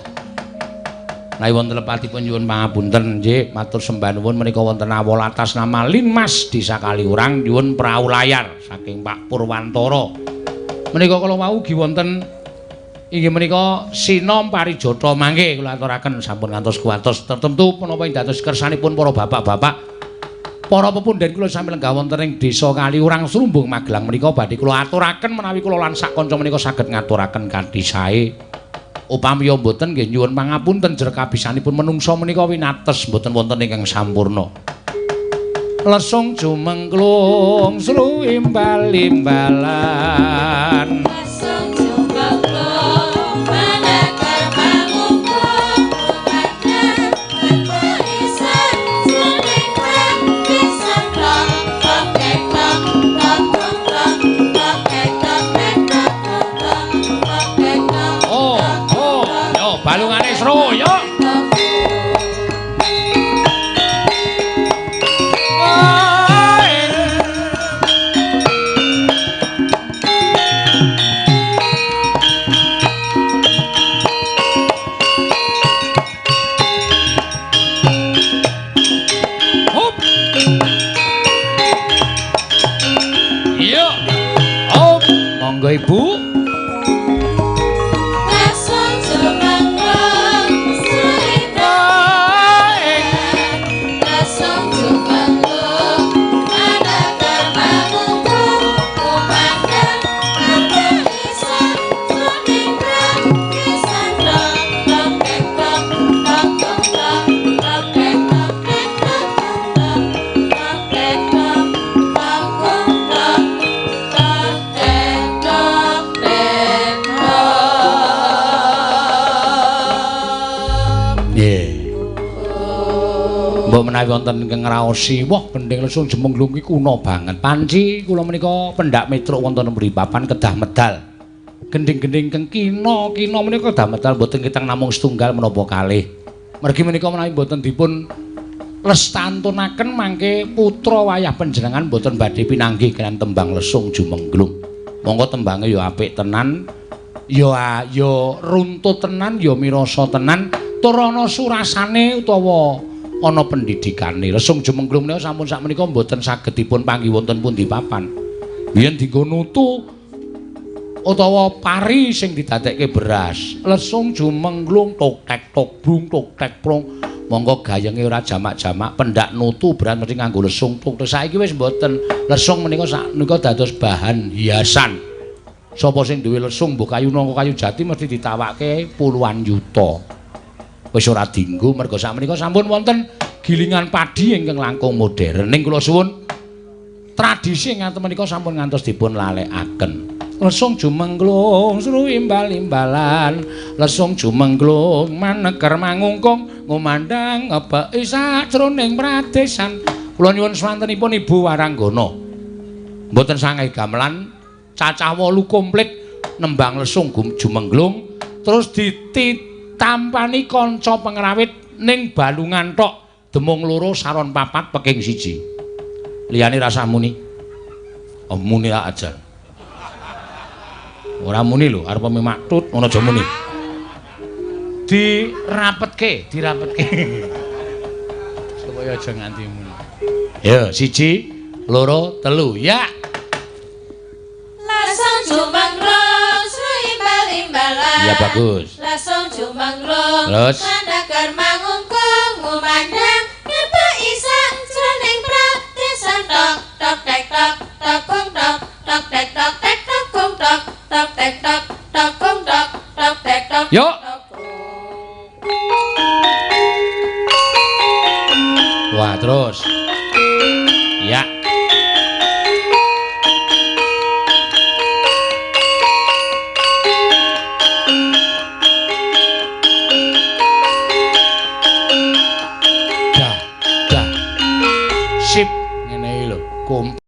Lah wonten lepatipun nyuwun pangapunten nggih, matur sembah nuwun menika wonten awol atas nama Linmas Desa Kaliurang nyuwun prau layar saking Pak Purwantara. Menika kala wau ugi wonten inggih menika Sinom Parijata mangke kula aturaken sampun ngantos kuwatos tertentu punapa ing dados kersanipun para bapak-bapak. Para pepundhen kula sami lenggah wonten ing Desa Kaliurang Srumbung Magelang menika badhe kula aturaken menawi kula lan sak kanca menika saged ngaturaken kanthi sae. Upami mboten nggih nyuwun pangapunten jer kabisanipun menungsa menika winates mboten wonten ingkang sampurna. Lesung jumengklung sru imbal-imbalan. Lesung jumengklung manakar pangungkung padha isan suling kang pisan klong klong klong klong klong klong klong. Oh, yo balungane sro yo. Monggo Ibu. Lesung jumengklung suling lesung jumengklung manakar pangungkung kumandang padha isan suling kang pisan klong klong klong klong klong mbok menawi wonten ingkang ngraosi wah gending lesung jumengklung iki kuna banget. Panci kula menika pendak metruk wonten mripapan kedah medal. Gending-gending keng kina menika kedah medal mboten kitang namung setunggal menapa kalih. Mergi menika menawi mboten dipun lestantunaken mangke putra wayah panjenengan mboten badhe pinanggih kaliyan tembang lesung jumengklung. Monggo tembange ya apik tenan, ya runtut tenan, ya mirasa tenan, tur ana surasane utawa ana pendidikane. Lesung jumengklung menika sampun sakmenika mboten saged dipun panggih wonten pundi papan. Biyen dienggo nutu utawa pari sing didadekke beras. Lesung jumengklung tok tek tok brung tok tek prong. Monggo gayenge ora jamak-jamak, pendak nutu beras mesti nganggo lesung tok. Saiki wis mboten. Lesung menika sakmenika dados bahan hiasan. Sapa sing duwe lesung mbok kayu nangka kayu jati mesti ditawakke puluhan yuta. Wis ora dienggo mergo sakmenika sampun wonten gilingan padi ingkang langkung modern. Ning kula suwun tradisi ngaten menika sampun ngantos dipun lalekaken. Lesung jumengklung sru imbal-imbalan, lesung jumengklung maneker mangungkung ngumandang ngebeki sajroning pradesan. Kula nyuwun swantenipun Ibu Waranggana. Mboten sangai gamelan cacah 8 komplit nembang lesung jumengklung terus ditampani kanca pengrawit ning balungan tok demung 2 saron 4 peking 1. Liyane rasah muni. Oh muni aja. Ora muni lho, arep maktut ngono aja muni. Dirapetke. Supaya aja nganti muni. Ya, 1, 2, 3, ya. Lesung jumengklung sru imbal-imbalan. Ya bagus. Lesung jumengklung terus maneker mangungkung ngumandang ngebeki sajroning pradesan tok tok tek tok tok kung tok tok tek tok tek tok kung tok tok tek tok tok kung tok tok tek tok. Yo. Wah, terus. Ya. Assalamualaikum.